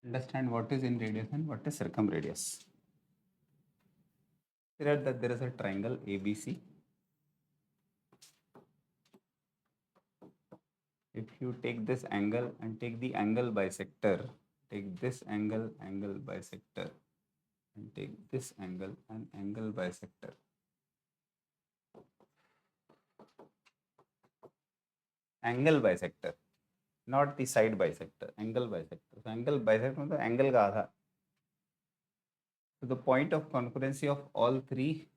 Understand what is in radius and what is circumradius. Consider that there is a triangle ABC. If you take this angle and take the angle bisector, take this angle bisector, and take this angle and angle bisector. Angle bisector, not the side bisector, angle bisector. So angle bisector means angle का आधा. So the point of concurrency of all three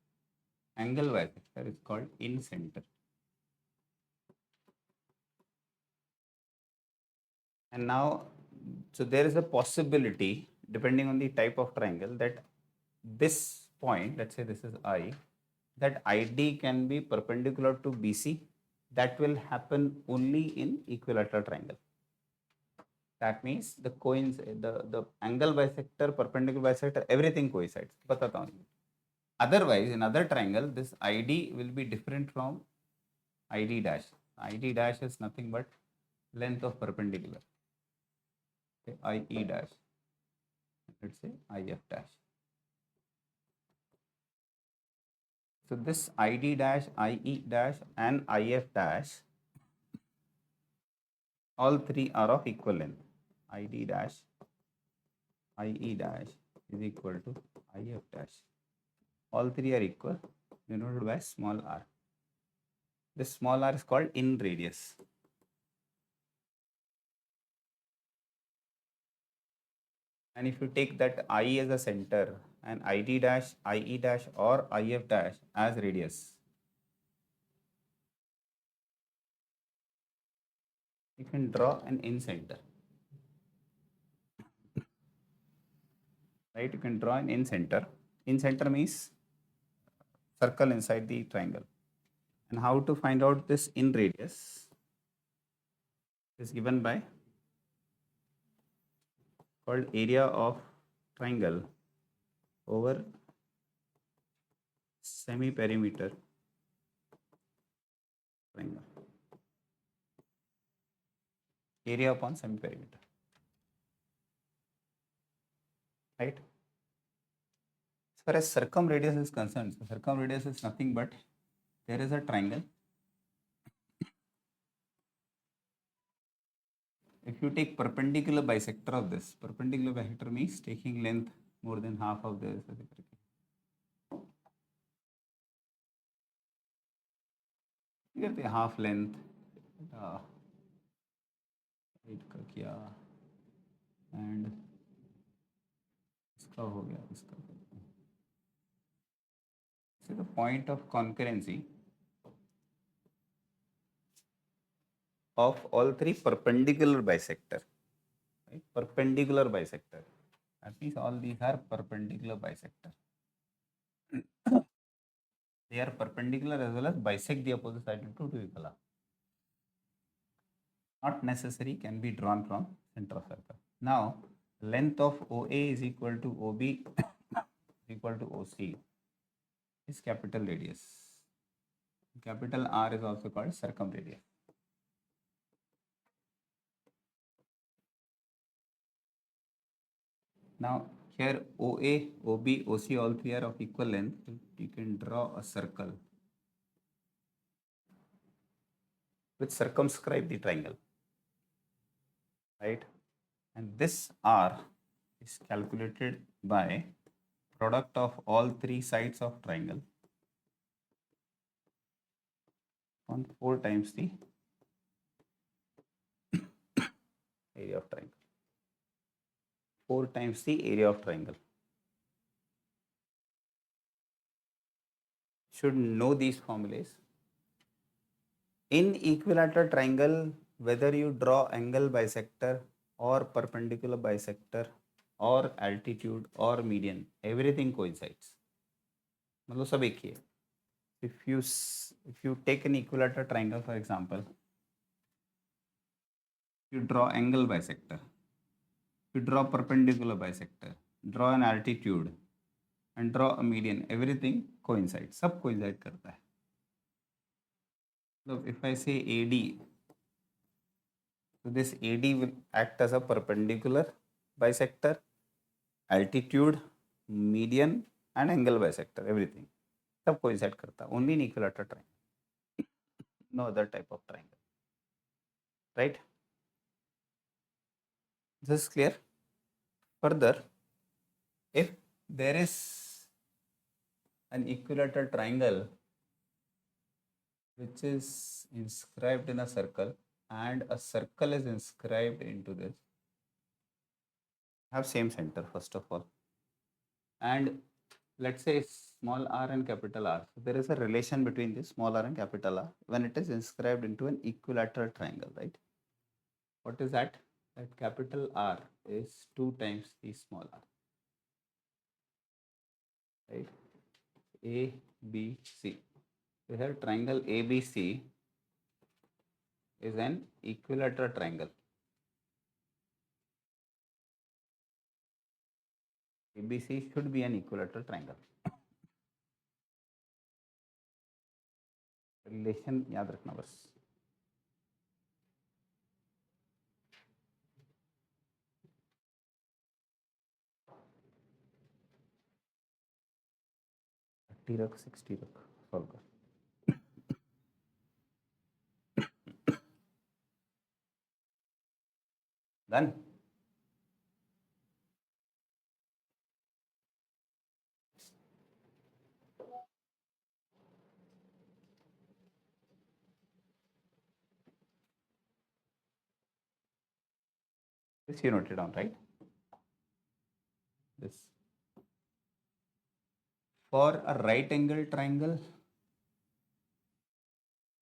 angle bisector is called in center. And now, so there is a possibility, depending on the type of triangle, that this point, let's say this is I, that ID can be perpendicular to BC. That will happen only in equilateral triangle. That means the angle bisector, perpendicular bisector, everything coincides. बताता हूँ. Otherwise, in other triangle, this ID will be different from ID dash. ID dash is nothing but length of perpendicular. Okay, IE dash. Let's say IF dash. So this ID dash, IE dash, and IF dash, all three are of equal length. ID dash, IE dash is equal to IF dash. All three are equal, denoted by small r. This small r is called in radius. And if you take that I as a center and ID dash, IE dash, or IF dash as radius, you can draw an in center. Right? You can draw an in center. In center means circle inside the triangle. And how to find out this in radius is given by called area of triangle over semi-perimeter triangle. Area upon semi-perimeter. Right? As far as circumradius is concerned, so circumradius is nothing but there is a triangle. If you take perpendicular bisector of this, perpendicular bisector means taking length more than half of this. You get the half length. And इसका हो गया, इसका. So the point of concurrency of all three perpendicular bisector, right? Perpendicular bisector. That means all these are perpendicular bisector. They are perpendicular as well as bisect the opposite side into two equal half. Not necessary, can be drawn from center of circle. Now, length of OA is equal to OB is equal to OC is capital radius. Capital R is also called circumradius. Now, here OA, OB, OC, all three are of equal length. You can draw a circle which circumscribe the triangle, right? And this R is calculated by product of all three sides of triangle on 4 times the area of triangle. 4 times the area of triangle. Should know these formulas. In equilateral triangle, whether you draw angle bisector or perpendicular bisector or altitude or median, everything coincides. मतलब सब एक ही है. If you take an equilateral triangle, for example, you draw angle bisector, you draw perpendicular bisector, draw an altitude, and draw a median, everything coincides. सब coincide करता है. So if I say AD, so this AD will act as a perpendicular bisector, altitude, median and angle bisector, everything. सब coincide करता, only in equilateral triangle, no other type of triangle, right? This is clear. Further, if there is an equilateral triangle which is inscribed in a circle and a circle is inscribed into this, have same center first of all, and let's say small r and capital R. So there is a relation between this small r and capital R when it is inscribed into an equilateral triangle, right? What is that? That capital R is 2 times the small r, right? A, B, C. So here triangle ABC is an equilateral triangle. ABC should be an equilateral triangle. Relation याद रखना बस. Thirty रख 60 रख solve कर. Done. This you noted down, right? This. For a right angle triangle,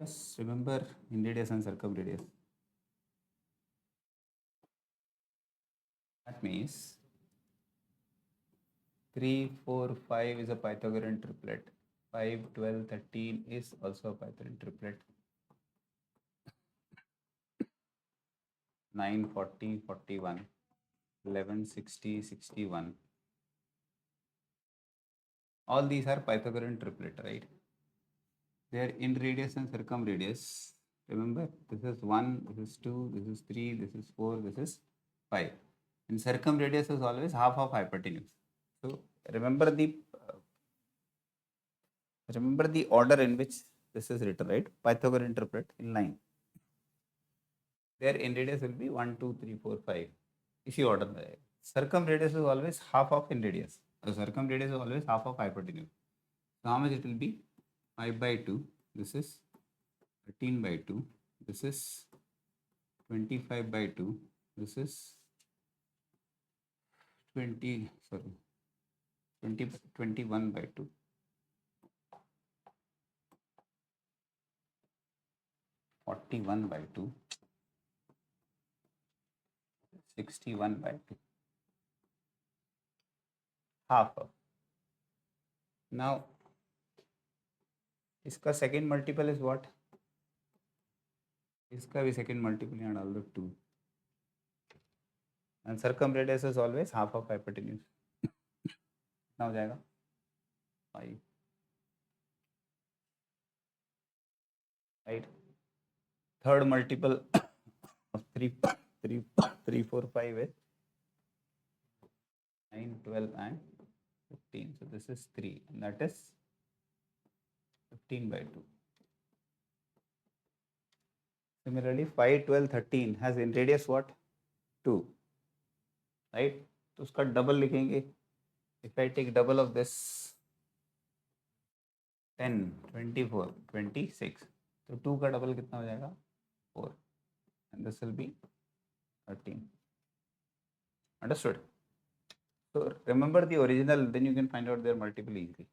just remember inradius and circumradius. That means 3, 4, 5 is a Pythagorean triplet. 5, 12, 13 is also a Pythagorean triplet. 9, 40, 41, 11, 60, 61. All these are Pythagorean triplet, right? They are in radius and circumradius. Remember, this is 1, this is 2, this is 3, this is 4, this is 5. And circumradius is always half of hypotenuse. So remember the order in which this is written, right? Pythagorean triplet in line. Their in radius will be 1, 2, 3, 4, 5. इसी order में रहेगा. Circumradius is always half of in radius. So circumradius is always half of hypotenuse. So how much it will be? 5 by 2. This is 13 by 2. This is 25 by 2. This is 21 by 2. 41 by 2. 61 by 2. Half of. Now, इसका second multiple is what? इसका भी second multiple यहाँ डाल दो 2. And circumradius is always half of hypotenuse. कितना हो जाएगा? 5. Right. Third multiple of 3, 4, 5 is 9, 12 and 15. So this is 3 and that is 15 by 2. Similarly, 5, 12, 13 has in radius what? 2. Right? तो उसका double लिखेंगे. If I take double of this, 10, 24, 26. तो 2 का double कितना हो जाएगा? 4. And this will be 13. Understood? So remember the original, then you can find out their multiple easily.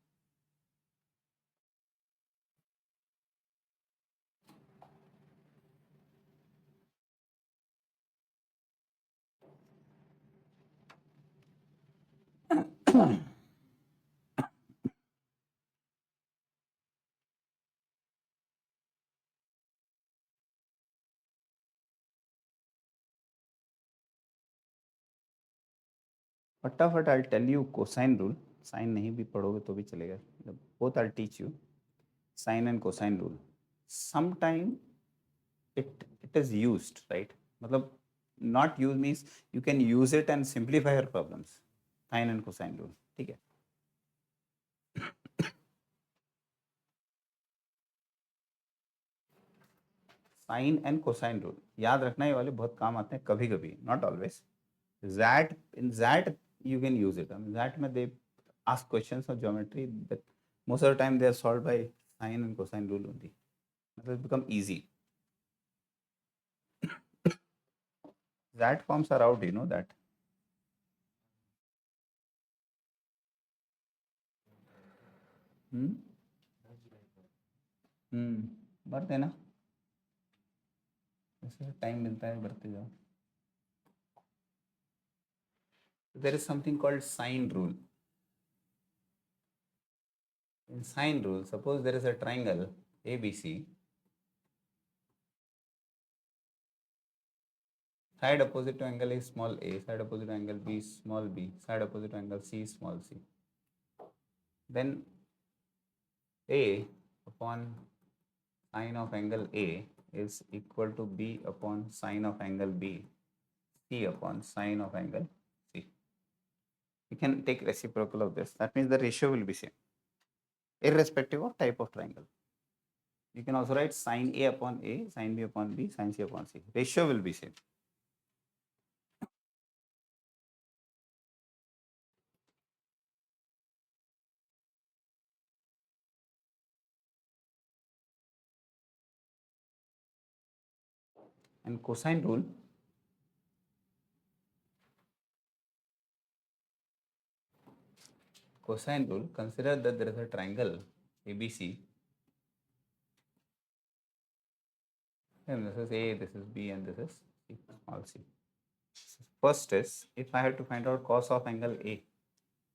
फटाफट I'll tell you cosine rule. Sine नहीं भी पढ़ोगे तो भी चलेगा. Both I'll teach you. Sine and cosine rule. Sometime it is used, right? मतलब not use means you can use it and simplify your problems. Sine and cosine rule. ठीक है. Sign and cosine rule याद रखना, ये वाले बहुत काम आते हैं कभी कभी, not always. Zat in Zat you can use it. I mean, Zat में they ask questions of geometry that most of the time they are solved by sine and cosine rule only. It become easy. Zat forms are out, you know that. भरते ना, जैसे time मिलता है भरते जाओ. There is something called sine rule. In sine rule, suppose there is a triangle ABC. Side opposite to angle A small a, side opposite to angle B small b, side opposite to angle C small c. Then A upon sine of angle A is equal to B upon sine of angle B, C upon sine of angle C. You can take reciprocal of this. That means the ratio will be same, irrespective of type of triangle. You can also write sine A upon A, sine B upon B, sine C upon C. Ratio will be same. And cosine rule, consider that there is a triangle ABC, and this is A, this is B, and this is C, small c. First is, if I have to find out cos of angle A,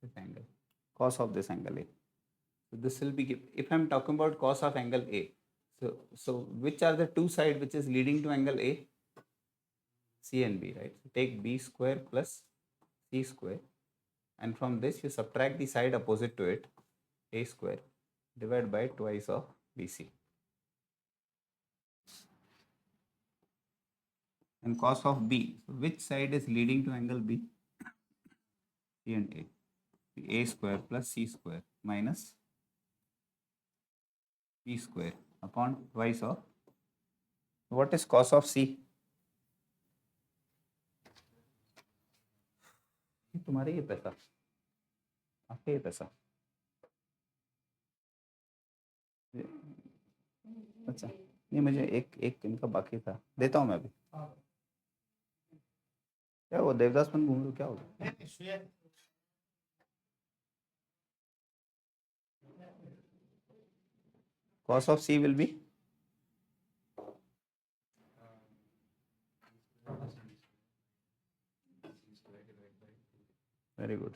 this angle, cos of this angle A. So this will be, if I am talking about cos of angle A, so which are the two sides which is leading to angle A? C and B, right? So take B square plus C square, and from this you subtract the side opposite to it, A square, divided by twice of BC. And cos of B, so which side is leading to angle B? C and A. A square plus C square minus B square upon twice of, what is cos of C? तुम्हारे ये पैसा, आपके ये पैसा. अच्छा, नहीं मुझे एक इनका बाकी था, देता हूँ मैं अभी. क्या वो देवदास मन घूम लो, क्या होगा? Cos of C will be very good.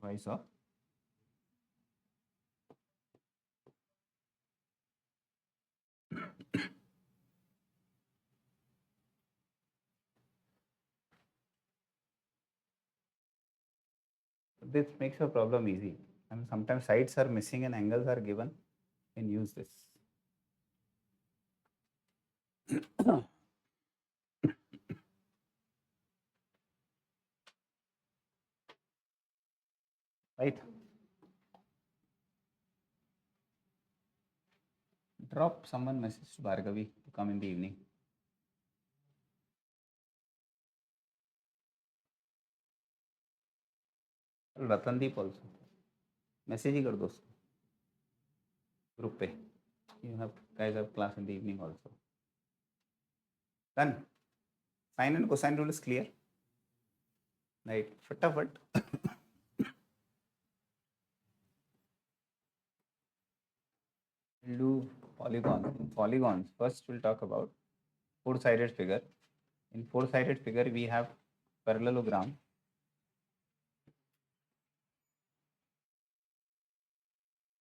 Twice of this makes your problem easy. I mean, sometimes sides are missing and angles are given, and use this. Right? Drop someone message to Bhargavi to come in the evening. Ratandeep also. Message ही कर दो उसको group पे. You have guys have class in the evening also. Done. Sine and cosine rule is clear. Right. फटाफट. We'll do polygons. In polygons, first we'll talk about four-sided figure. In four-sided figure, we have parallelogram.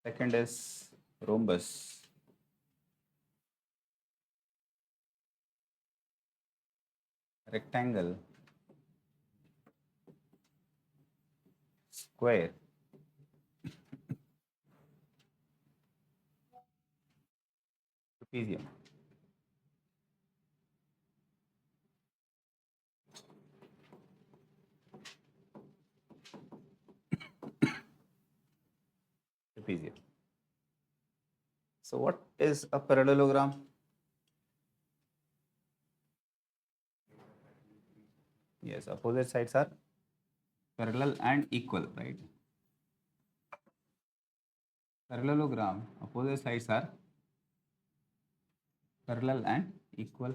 Second is rhombus. Rectangle. Square. trapezium. Trapezium. So what is a parallelogram? Yes, opposite sides are parallel and equal, right? Parallelogram, opposite sides are parallel and equal.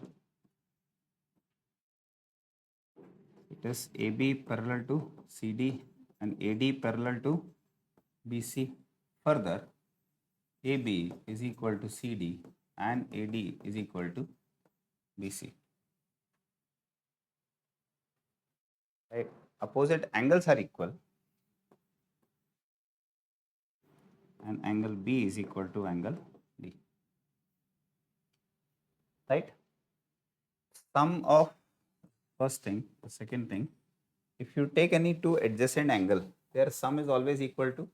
It is AB parallel to CD and AD parallel to BC. Further, AB is equal to CD and AD is equal to BC. Right? Opposite angles are equal and angle B is equal to angle D. Right? Sum of first thing, the second thing, if you take any two adjacent angle, their sum is always equal to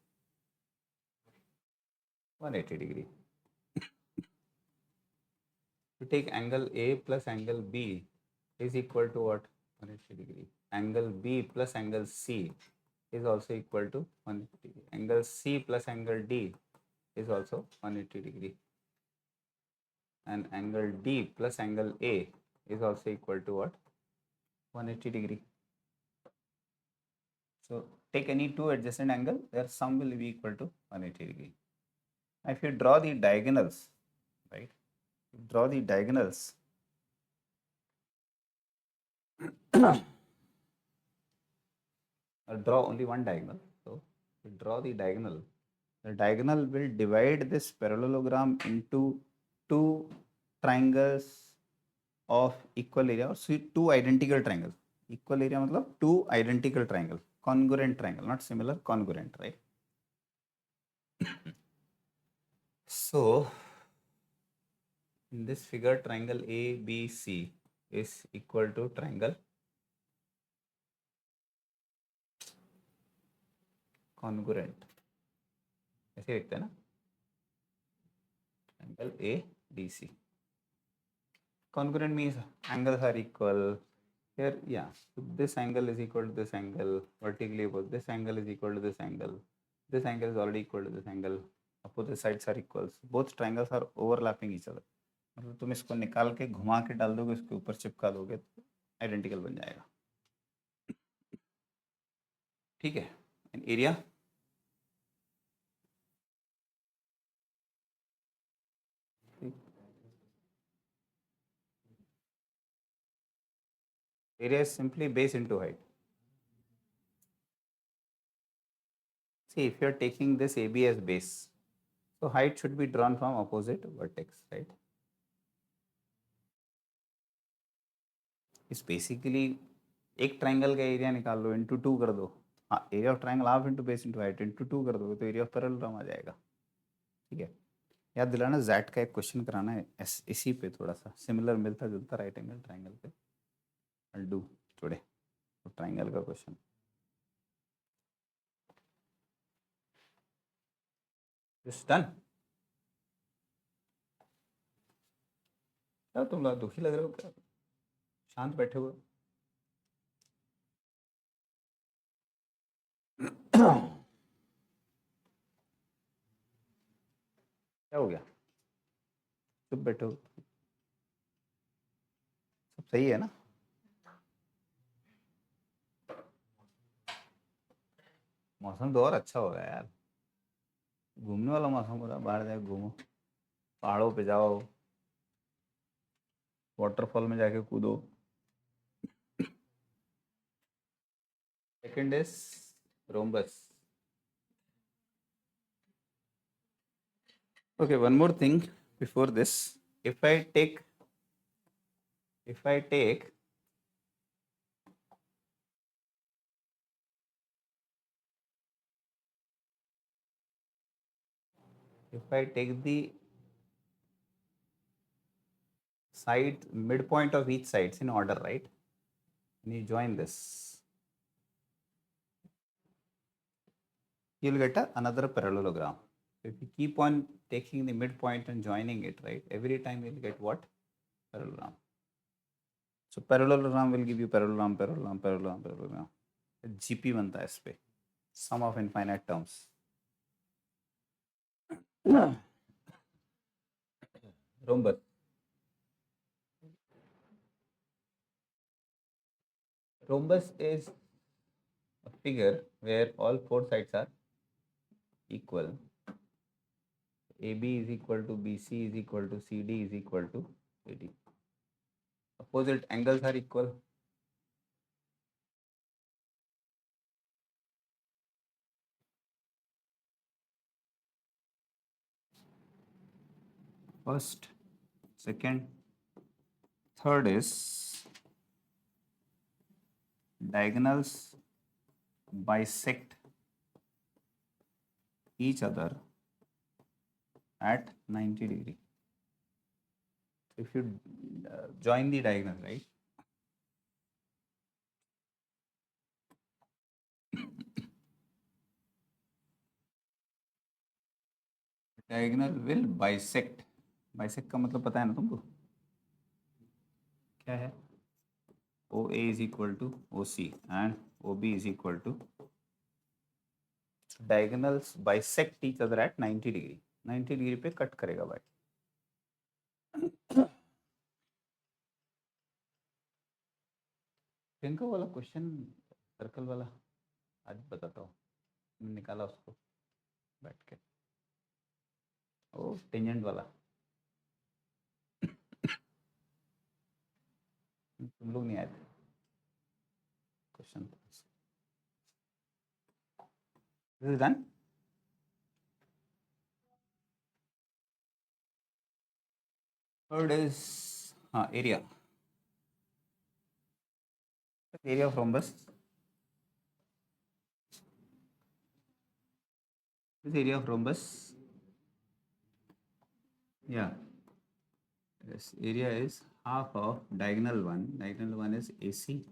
180 degree. You take angle A plus angle B is equal to what? 180 degree. Angle B plus angle C is also equal to 180 degree. Angle C plus angle D is also 180 degree. And angle D plus angle A is also equal to what? 180 degree. So take any two adjacent angle, their sum will be equal to 180 degree. Now if you draw the diagonals, right? Draw the diagonals. I'll draw only one diagonal. So to draw the diagonal will divide this parallelogram into two triangles of equal area, or two identical triangles. Equal area means two identical triangles, congruent triangle, not similar, congruent, right? So in this figure, triangle ABC is equal to triangle congruent. ऐसे लिखते हैं ना, triangle ABC. Congruent means angles are equal. Here, yeah, so this angle is equal to this angle. Vertically, this angle is equal to this angle. This angle is already equal to this angle. Opposite sides are equal. Both triangles are overlapping each other. मतलब तुम इसको निकाल के घुमा के डाल दोगे, इसके ऊपर चिपका दोगे तो आइडेंटिकल बन जाएगा. ठीक है. And area is simply base into height. See, if you are taking this AB as base, so height should be drawn from opposite vertex, right? It's basically एक ट्राइंगल का एरिया निकाल लो, इंटू 2 कर दो. हाँ, area of triangle half into base into height, into 2 कर दोगे तो area of parallelogram आ जाएगा. ठीक है. याद दिलाना, जैट का एक क्वेश्चन कराना है इसी पे, थोड़ा सा सिमिलर मिलता जुलता राइट एंगल ट्राइंगल पे. I'll do today. तो ट्राइंगल का क्वेश्चन. Just done. क्या तुम लोग दुखी लग रहे हो क्या? शांत बैठे हुए. क्या हो गया? चुप बैठो. सब सही है ना? मौसम तो और अच्छा हो गया यार. घूमने वाला मौसम हो रहा है. बाहर जाके घूमो, पहाड़ों पे जाओ, वाटरफॉल में जाके कूदो. Second is rhombus. Okay, one more thing before this. If I take if I take the side midpoint of each sides in order, right? And you join this, you'll get another parallelogram. So if you keep on taking the midpoint and joining it, right, every time you'll get what? Parallelogram. So parallelogram will give you parallelogram, parallelogram, parallelogram, parallelogram. GP बनता है इस पे, sum of infinite terms. Rhombus. Rhombus is a figure where all four sides are equal. AB is equal to BC is equal to CD is equal to AD. Opposite angles are equal. First, second, third is diagonals bisect each other at 90 degree. If you join the diagonal, right? Diagonal will bisect. Bisect का मतलब पता है ना तुमको? क्या है? OA is equal to OC and OB is equal to, diagonals bisect each other at 90 degree. 90 degree पे cut करेगा भाई. प्रियंका वाला क्वेश्चन सर्कल वाला आज बताता हूँ, निकाला उसको बैठ के. ओ टेंजेंट वाला तुम लोग नहीं आए थे question. This is done. Third is area. Area of rhombus. This area of rhombus. Yeah. Yes. Area is half of diagonal one. Diagonal one is AC.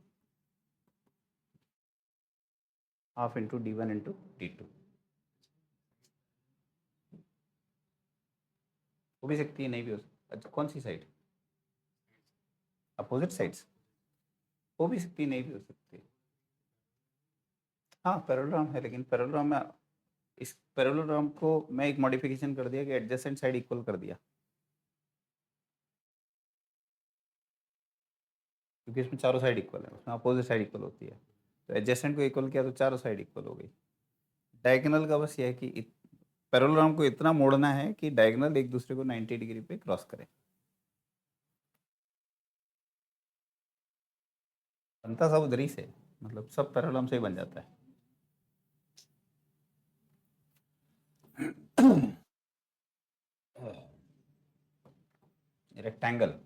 Half into D1 into D2. हो भी सकती है, नहीं भी हो सकती. अच्छा कौन सी साइड? अपोजिट साइड्स हो भी सकती है, नहीं भी हो सकती. हाँ पैरेललोग्राम है, लेकिन पैरेललोग्राम में इस पैरेललोग्राम को मैं एक मॉडिफिकेशन कर दिया कि एडजेसेंट साइड इक्वल कर दिया, क्योंकि इसमें चारों साइड इक्वल है, उसमें अपोजिट साइड इक्वल होती है. तो एडजेसेंट को इक्वल किया तो चारों साइड इक्वल हो गई. डायगोनल का बस यह है कि पैरेललोग्राम को इतना मोड़ना है कि डायगोनल एक दूसरे को 90 डिग्री पे क्रॉस करे. बनता सब उधर ही से, मतलब सब पैरेललोग्राम से ही बन जाता है. रेक्टेंगल,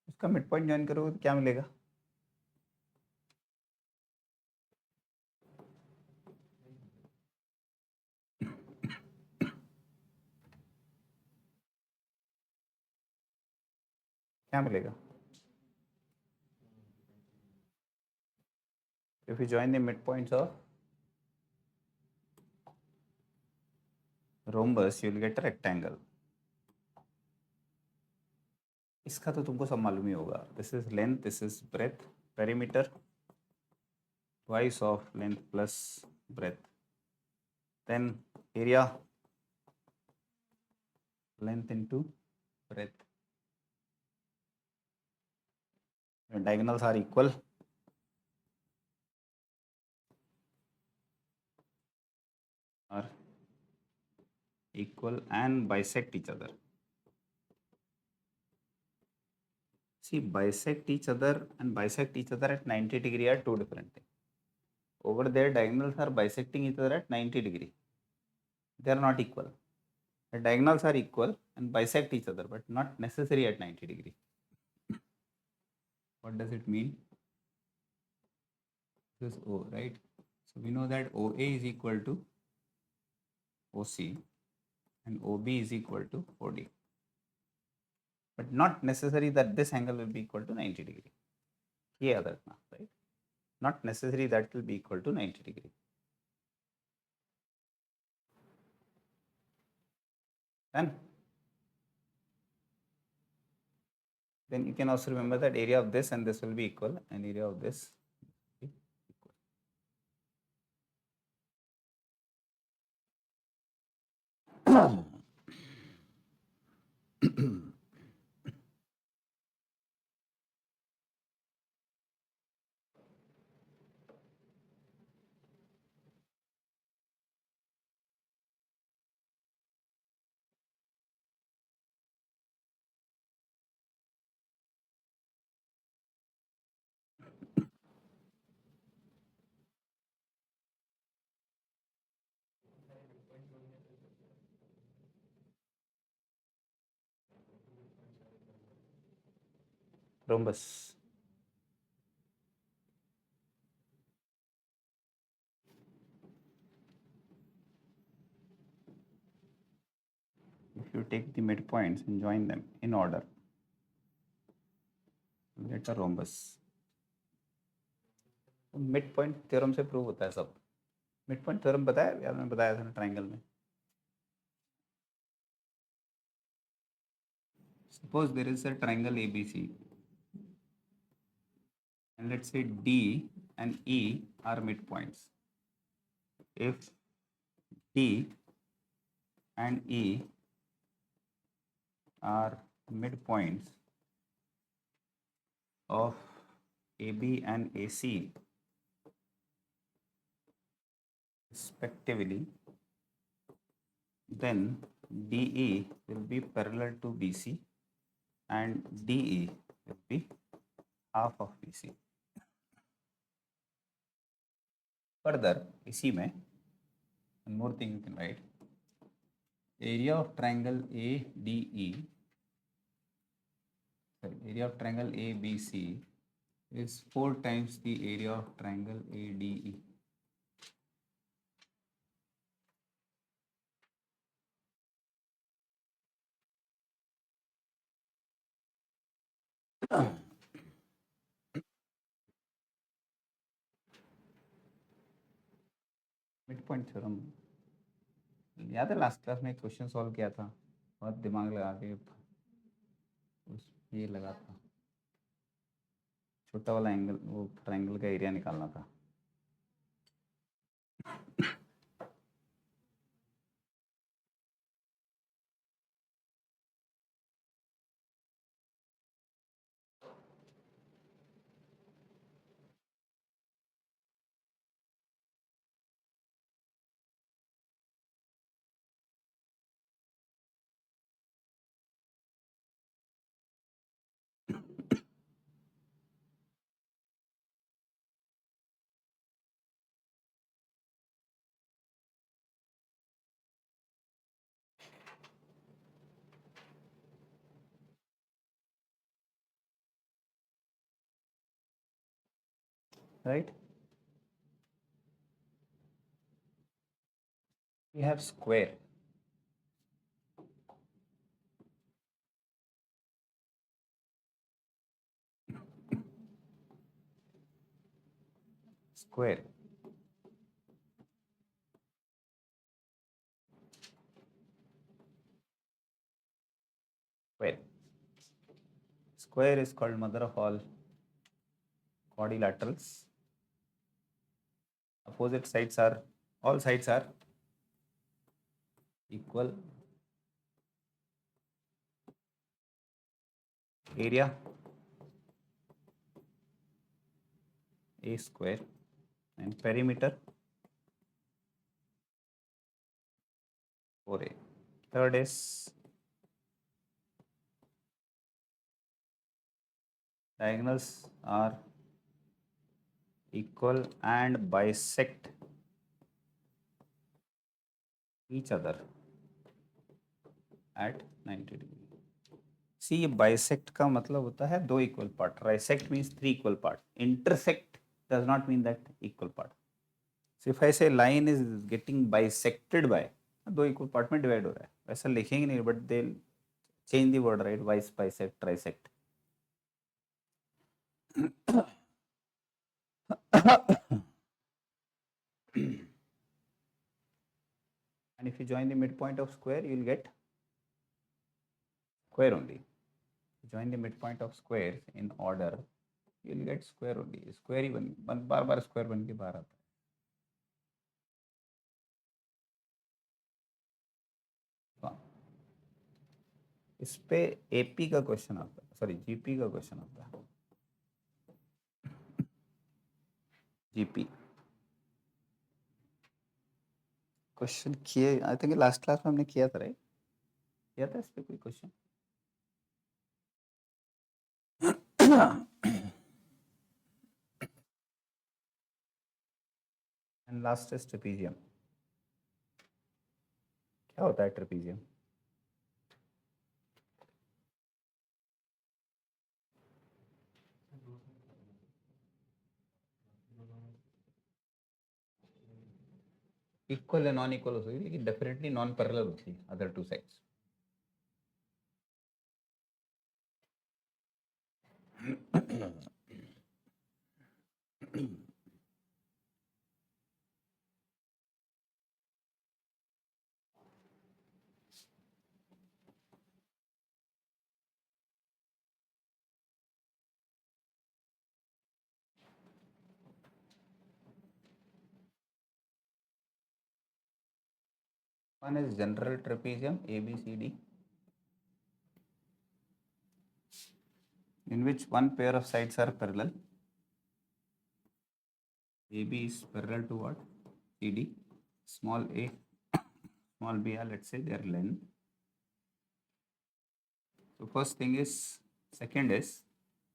उसका मिड पॉइंट ज्वाइन करोगे तो क्या मिलेगा? क्या मिलेगा? If you join the midpoints of rhombus, you will get a rectangle. इसका तो तुमको सब मालूम ही होगा. This is length, this is breadth, perimeter twice of length plus breadth. Then area, length into breadth. When diagonals are equal, and bisect each other. See, bisect each other and bisect each other at 90 degree are two different things. Over there, diagonals are bisecting each other at 90 degree. They are not equal. The diagonals are equal and bisect each other, but not necessary at 90 degree. What does it mean? This is O, right? So we know that OA is equal to OC and OB is equal to OD. But not necessary that this angle will be equal to 90 degree. ये याद रखना, right? not necessary that will be equal to 90 degree. Then you can also remember that area of this and this will be equal, and area of this will be equal. Rhombus. If you take the midpoints and join them in order, you get a rhombus. Mid point theorem से prove होता है सब. Mid point theorem बताया यार, मैंने बताया था ना ट्राइंगल में. Suppose there is a triangle ABC, and let's say D and E are midpoints. If D and E are midpoints of AB and AC respectively, then DE will be parallel to BC and DE will be half of BC. Further, इसी में one more thing you can write. Area of triangle ADE, area of triangle ABC is 4 times the area of triangle ADE. Mid point theorem याद है, last class में एक question solve किया था, बहुत दिमाग लगा के उस ये लगा था, छोटा वाला एंगल, वो ट्रायंगल का एरिया निकालना था. Right? We have square. Square. Square. Square is called mother of all quadrilaterals. Opposite sides are, all sides are equal. Area A square and perimeter 4A. Third is diagonals are equal and bisect each other at 90 degree. See, ये bisect का मतलब होता है दो equal part. Trisect means 3 equal part. Intersect does not mean that equal part. So if I say line is getting bisected by, दो equal part में divide हो रहा है, वैसा लिखेंगे नहीं, but they'll change the word, right? Bisect, trisect. And if you join the midpoint of square, you will get square only. Join the midpoint of squares in order, you will get square only. Square he bar bar square बन के बाहर आता है. इस पे AP का question आता है, सॉरी जीपी का क्वेश्चन आता है. जीपी क्वेश्चन किए, आई थिंक लास्ट क्लास में हमने किया था, राइट? किया था इस पे कोई question? And last is trapezium. क्या होता है ट्रेपीजियम? इक्वल या नॉन इक्वल हो सकती है, लेकिन डेफिनेटली नॉन पैरेलल होती है other two sides. One is general trapezium ABCD, in which one pair of sides are parallel. AB is parallel to what? CD. Small a, small b are, let's say, their length. So first thing is, second is,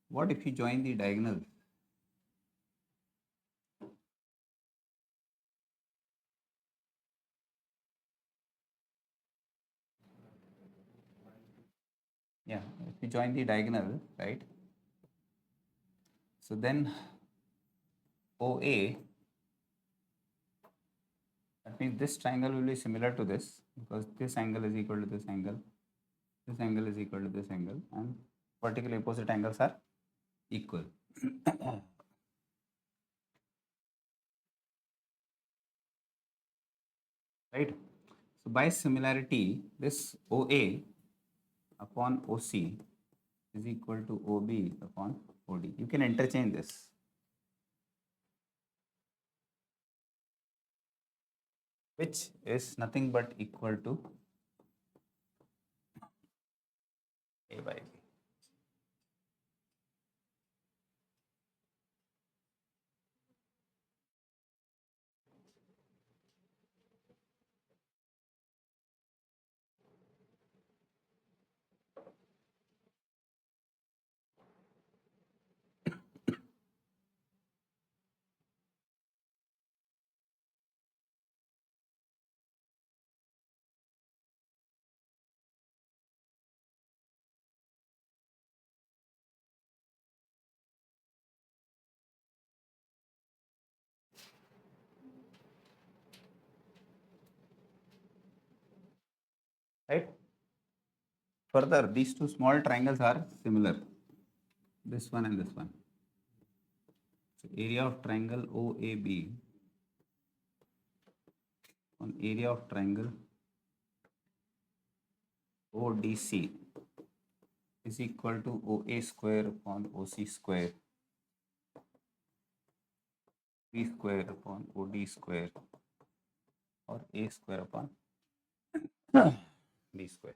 what if you join the diagonal? Yeah, if you join the diagonal, right? So then OA, that means this triangle will be similar to this, because this angle is equal to this angle is equal to this angle, and vertically opposite angles are equal. Right? So by similarity, this OA upon OC is equal to OB upon OD. You can interchange this. Which is nothing but equal to A by B. Right? Further, these two small triangles are similar. This one and this one. So area of triangle OAB on area of triangle ODC is equal to OA square upon OC square, B square upon OD square, or A square upon B square.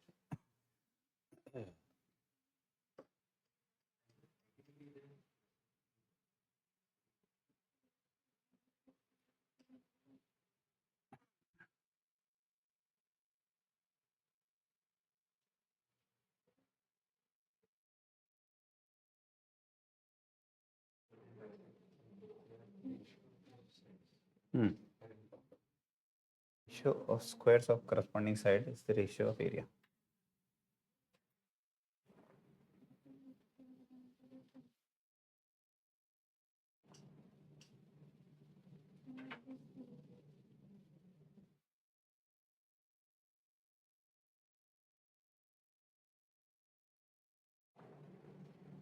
Ratio of squares of corresponding side is the ratio of area.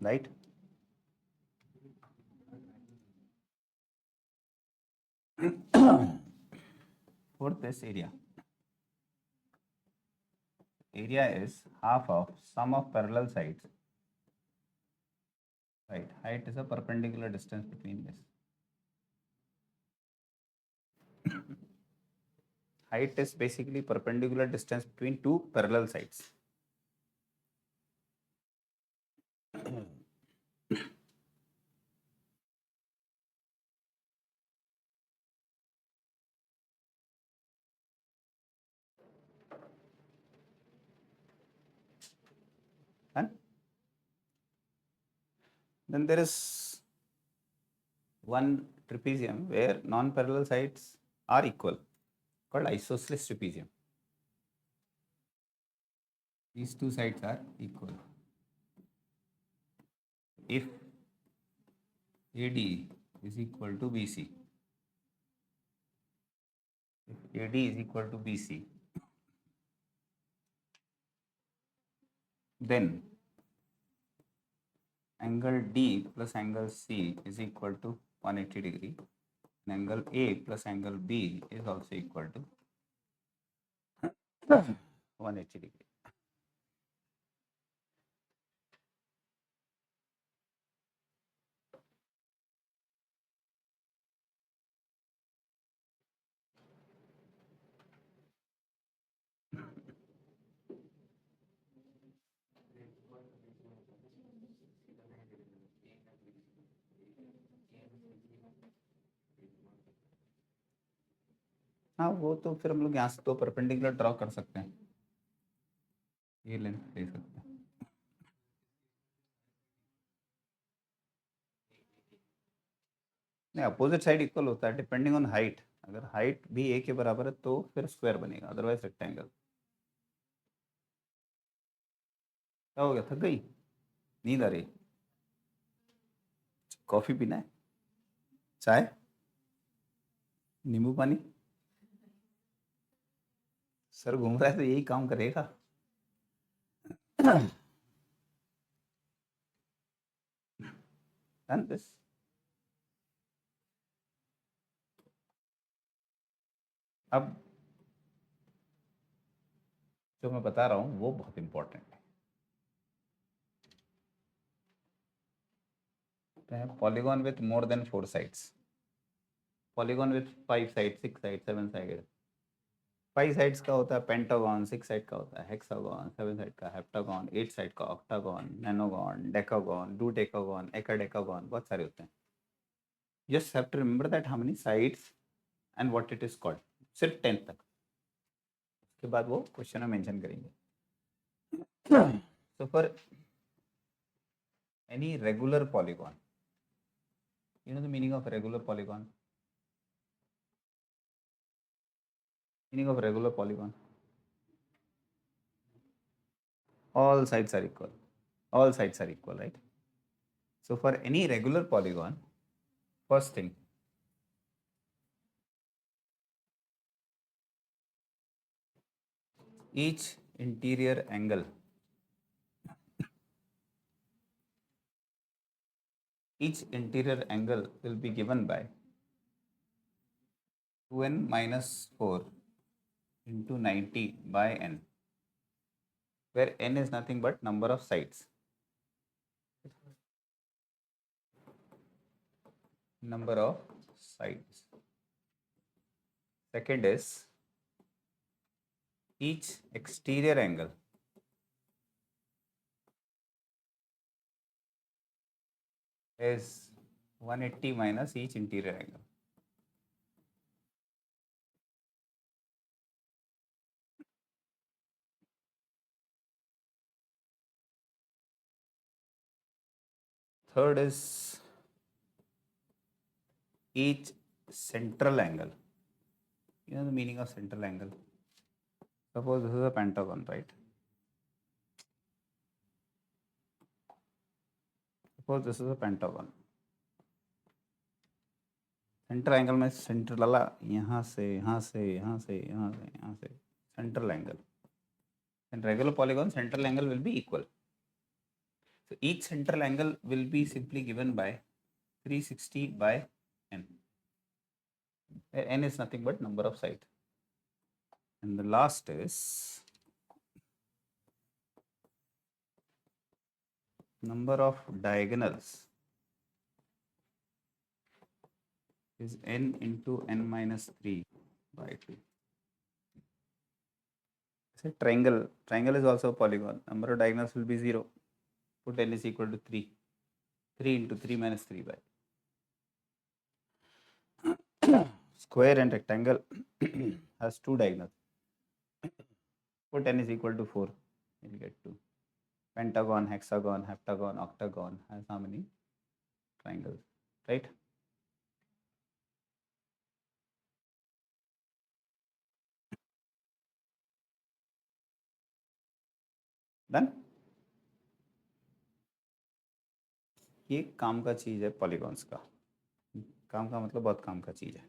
Right? for this area is half of sum of parallel sides, right? Height is a perpendicular distance between this. Height is basically perpendicular distance between two parallel sides. And then there is one trapezium where non-parallel sides are equal, called isosceles trapezium. These two sides are equal. If AD is equal to BC, if AD is equal to BC, then angle D plus angle C is equal to 180 degree, and angle A plus angle B is also equal to 180 degree. हाँ, वो तो फिर हम लोग यहाँ से तो perpendicular draw कर सकते हैं, ये लेंथ ले सकते हैं। नहीं, अपोजिट साइड इक्वल होता है डिपेंडिंग ऑन हाइट। अगर हाइट भी ए के बराबर है तो फिर स्क्वायर बनेगा, अदरवाइज रेक्टेंगल। क्या हो गया, थक गई, नींद आ रही? कॉफी पीना है, चाय, नींबू पानी? सर घूम रहा है तो यही काम करेगा। Done this. अब जो मैं बता रहा हूं वो बहुत इंपॉर्टेंट है। Polygon with more than 4 sides, polygon with 5 side, 6 side, 7 side. 5 sides का होता है पेंटागन, 6 साइड का होता है हेक्सागन, 7 साइड का हेप्टागन, 8 साइड का octagon, nonagon, decagon, dodecagon, hendecagon, बहुत सारे होते हैं। Just have to remember that how many sides and what it is called, सिर्फ 10 तक। उसके बाद वो क्वेश्चन में मेंशन करेंगे। So for any regular polygon, you know the meaning of regular polygon? Meaning of regular polygon? All sides are equal. All sides are equal, right? So for any regular polygon, first thing, each interior angle will be given by 2n minus 4 into 90 by n, where n is nothing but number of sides. Number of sides. Second is each exterior angle is 180 minus each interior angle. Third is each central angle. You know the meaning of central angle? Suppose this is a pentagon, right? Suppose this is a pentagon. Central angle में centre वाला यहाँ से यहाँ से यहाँ से यहाँ से यहाँ से central angle. In regular polygon, central angle will be equal. So each central angle will be simply given by 360 by n. where n is nothing but number of sides. And the last is number of diagonals is n into n minus 3 by 2. Say triangle. Triangle is also a polygon. Number of diagonals will be 0. Put n is equal to 3. 3 into 3 minus 3 by. Square and rectangle has 2 diagonals. Put n is equal to 4. You'll get 2. Pentagon, hexagon, heptagon, octagon has how many triangles, right? Done? ये काम का चीज है polygons का. काम का मतलब बहुत काम का चीज है.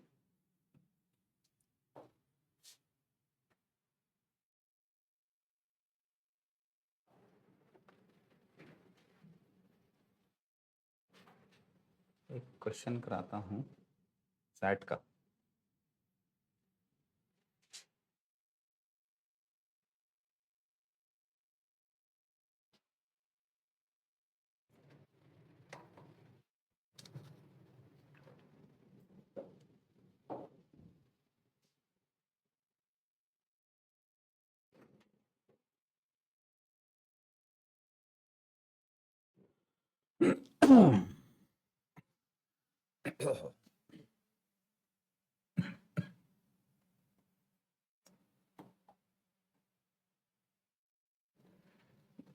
एक क्वेश्चन कराता हूँ सैट का.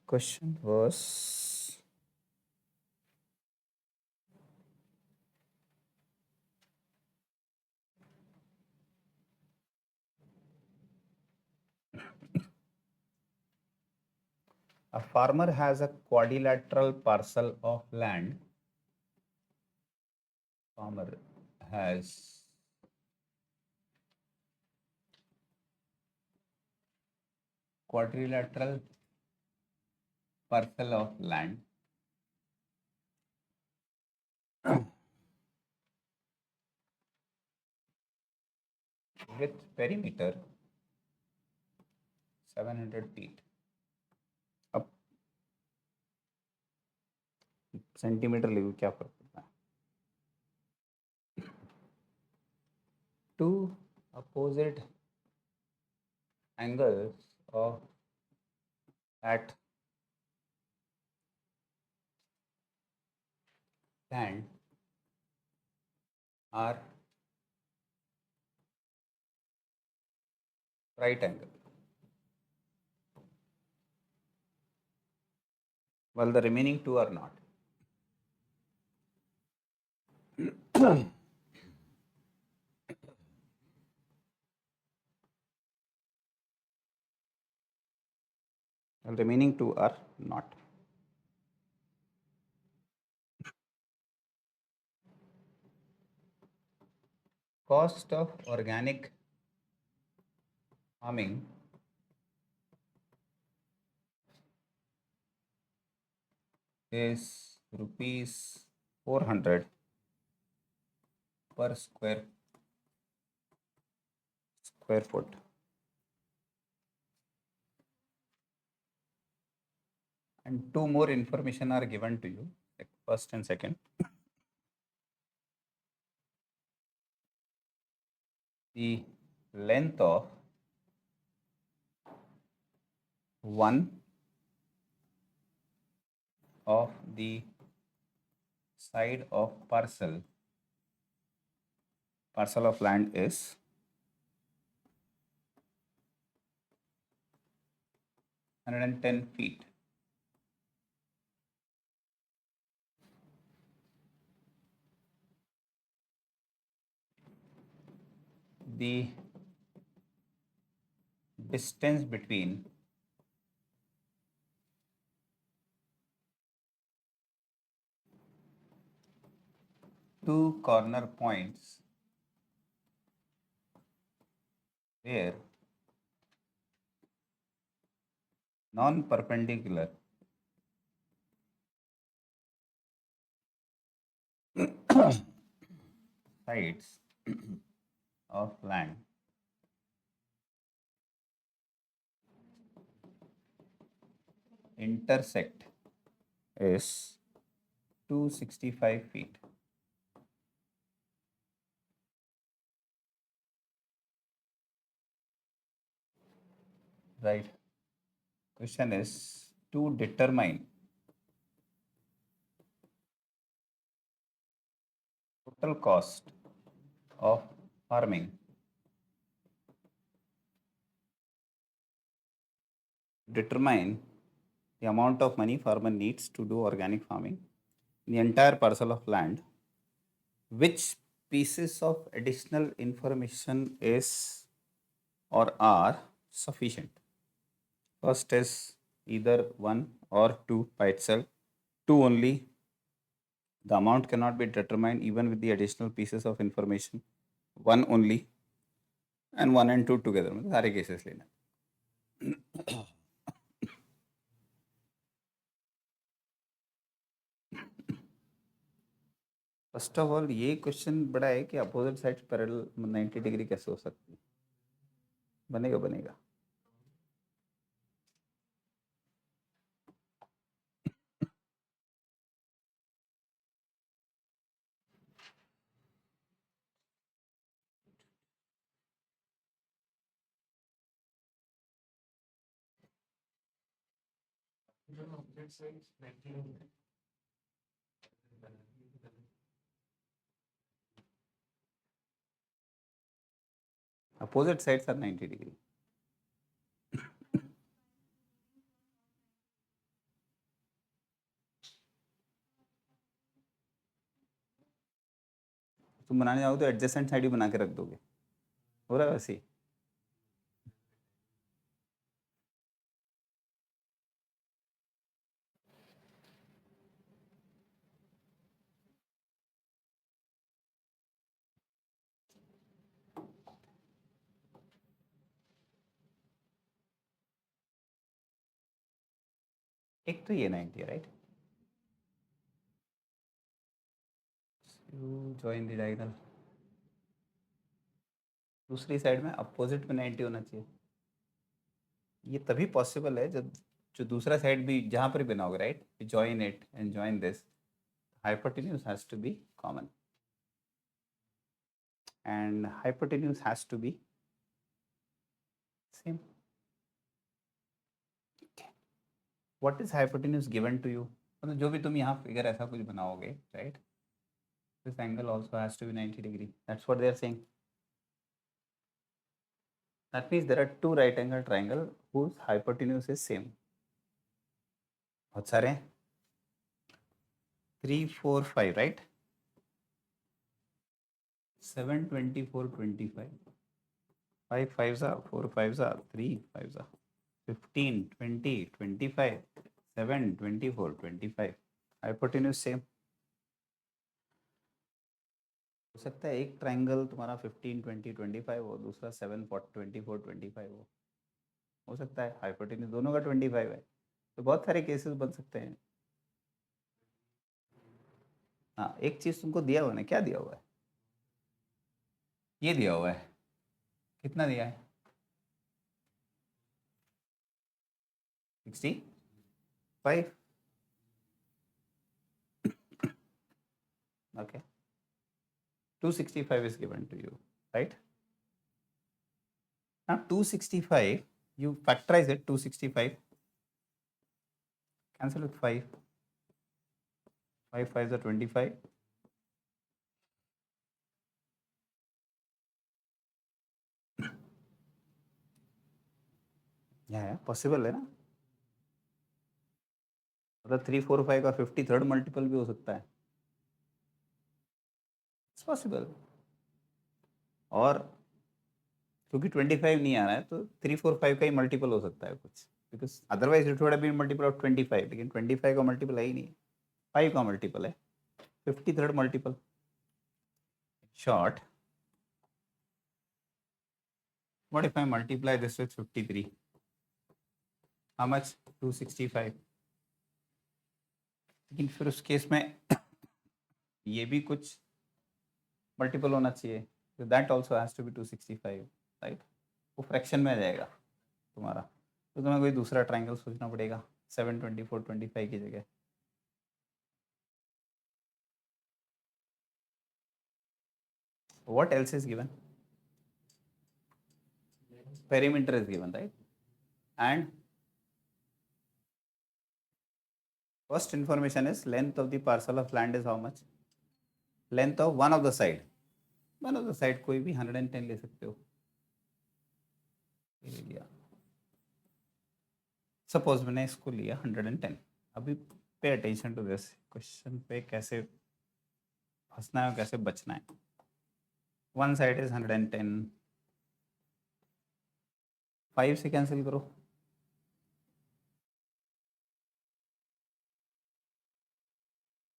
Question was a farmer has a quadrilateral parcel of land. Farmer has quadrilateral parcel of land with perimeter 700 feet. अब सेंटीमीटर लिखो क्या फर्क पड़ता है. Two opposite angles of that land are right angle, while the remaining two are not. While remaining two are not. Cost of organic farming is rupees 400 per square foot. And two more information are given to you, like first and second. The length of one of the side of parcel of land is 110 feet. The distance between two corner points where non-perpendicular sides of land intersect is 265 feet. Right. Question is to determine total cost of farming. Determine the amount of money farmer needs to do organic farming in the entire parcel of land. Which pieces of additional information is or are sufficient? First is either 1 or 2 by itself. 2 only. The amount cannot be determined even with the additional pieces of information. 1 only. And 1 and 2 together. सारे cases लेना. First of all ये question बड़ा है कि opposite side parallel 90 degree कैसे हो सकती है. बनेगा बनेगा. Opposite sides are 90 degree. तुम बनाने जाओ तो एडजेसेंट साइड ही बना के रख दोगे. हो रहा है वैसे ही. एक तो ये 90 है right. You join the diagonal. दूसरी साइड में अपोजिट में 90 होना चाहिए. ये तभी पॉसिबल है जब जो दूसरा साइड भी जहाँ पर भी बना होगा right. Join it and join this. Hypotenuse has to be common and hypotenuse has to be same. Okay. What is hypotenuse given to you? मतलब जो भी तुम यहाँ फिगर ऐसा कुछ बनाओगे right, this angle also has to be 90 degree. That's what they are saying. That means there are two right angle triangle whose hypotenuse is same. बहुत सारे 3 4 5 right. 7 24 25. 5 5s are 4 5s are 3 5s are 15 20 25 7 24 25. Hypotenuse same. हो सकता है एक triangle तुम्हारा 15 20 25 हो, दूसरा 7 24 25 हो सकता है. हाइपोटेन्यूज दोनों का 25 है. तो बहुत सारे केसेस बन सकते हैं. हाँ एक चीज़ तुमको दिया हुआ है ना. क्या दिया हुआ है? ये दिया हुआ है. कितना दिया है? 65. Okay. 265 is given to you, right? Now 265, you factorize it. 265 cancel with 5. 5 5s are 25. Yeah, possible है ना. मतलब 3 4 5 का 53rd मल्टीपल भी हो सकता है. It's possible. और क्योंकि 25 नहीं आ रहा है तो 3 4 5 का ही मल्टीपल हो सकता है कुछ. Because otherwise it would have been multiple of 25. लेकिन 25 का मल्टीपल है ही नहीं. 5 का मल्टीपल है. 53rd multiple. Short, what if I multiply this with 53? How much? 265. लेकिन फिर उस केस में ये भी कुछ मल्टीपल होना चाहिए. So that also has to be 265, right? वो फ्रैक्शन में आ जाएगा तुम्हारा, तो तुम्हें कोई दूसरा ट्राइंगल सोचना पड़ेगा 724 25 की जगह. What else is given? Perimeter is given, right? And first information is length of the parcel of land is how much? Length of one of the side. One of the side कोई भी 110 ले सकते हो. ये ले लिया. Suppose मैंने इसको लिया 110. अभी pay attention to this question पे कैसे फंसना है और कैसे बचना है. One side is 110. 5 से कैंसिल करो.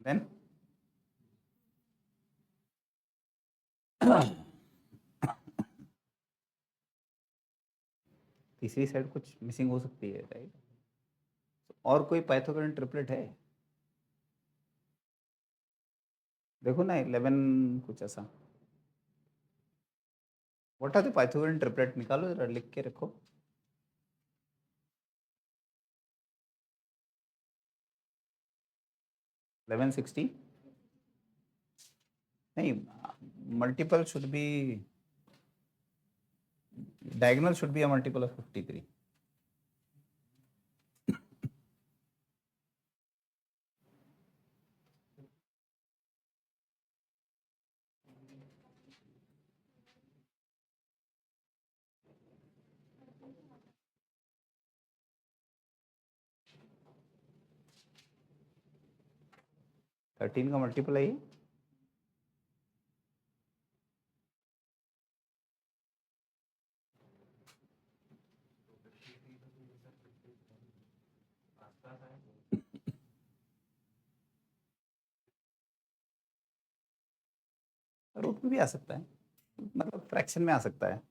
Then तीसरी साइड कुछ मिसिंग हो सकती है, राइट? और कोई पाइथागोरन ट्रिपलेट है? देखो ना 11 कुछ ऐसा. What are the Pythagorean triplet? निकालो जरा, लिख के रखो. इलेवन 60 नहीं, multiple should be, diagonal should be a multiple of 53. Thirteen का मल्टीपल है ये. रूट में भी आ सकता है, मतलब फ्रैक्शन में आ सकता है.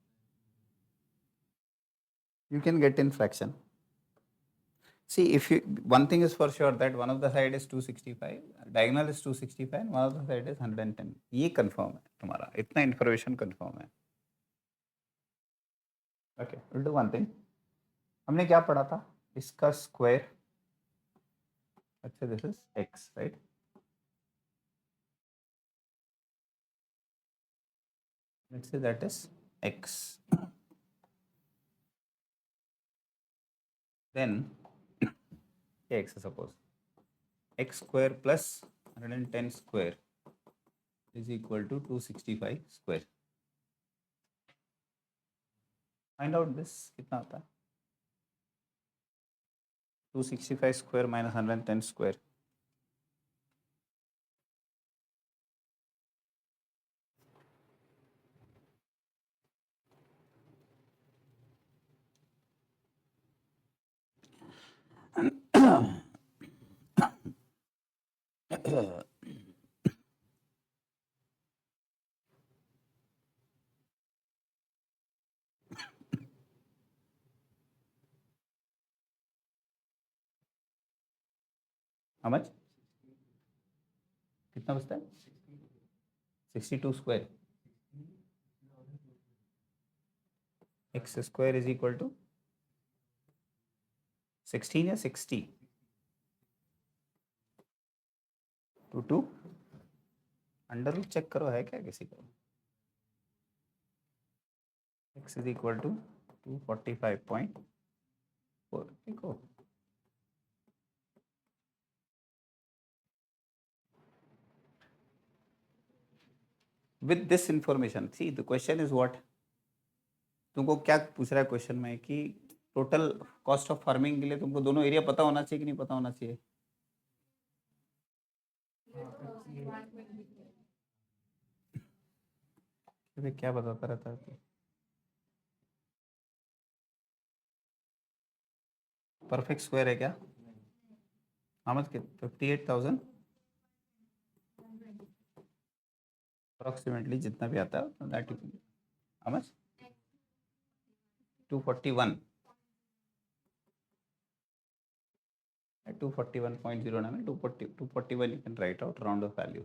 You can get in fraction. See, if you, one thing is for sure that one of the side is 265, diagonal is 265 and one of the side is 110. ये confirm है तुम्हारा, इतना information confirm है. Okay, we'll do one thing. हमने क्या पढ़ा था? इसका square. अच्छा, this is x, right? Let's say that is x. Then x, suppose x square plus 110 square is equal to 265 square. Find out this कितना आता है? 265 square minus 110 square. How much? कितना बचता है? 62 square. X square is equal to 16 या 60 to 2. Under root check करो है क्या किसी को? X is equal to 245.4. देखो with this information, see the question is what? तुमको क्या पूछ रहा है क्वेश्चन में कि टोटल कॉस्ट ऑफ फार्मिंग के लिए तुमको दोनों एरिया पता होना चाहिए कि नहीं पता होना चाहिए? क्या बताता रहता है? परफेक्ट स्क्वायर है क्या? how much? 58,000 अप्रोक्सीमेटली जितना भी आता है that. how much? 241. 241.09. 241 you can write out round of value.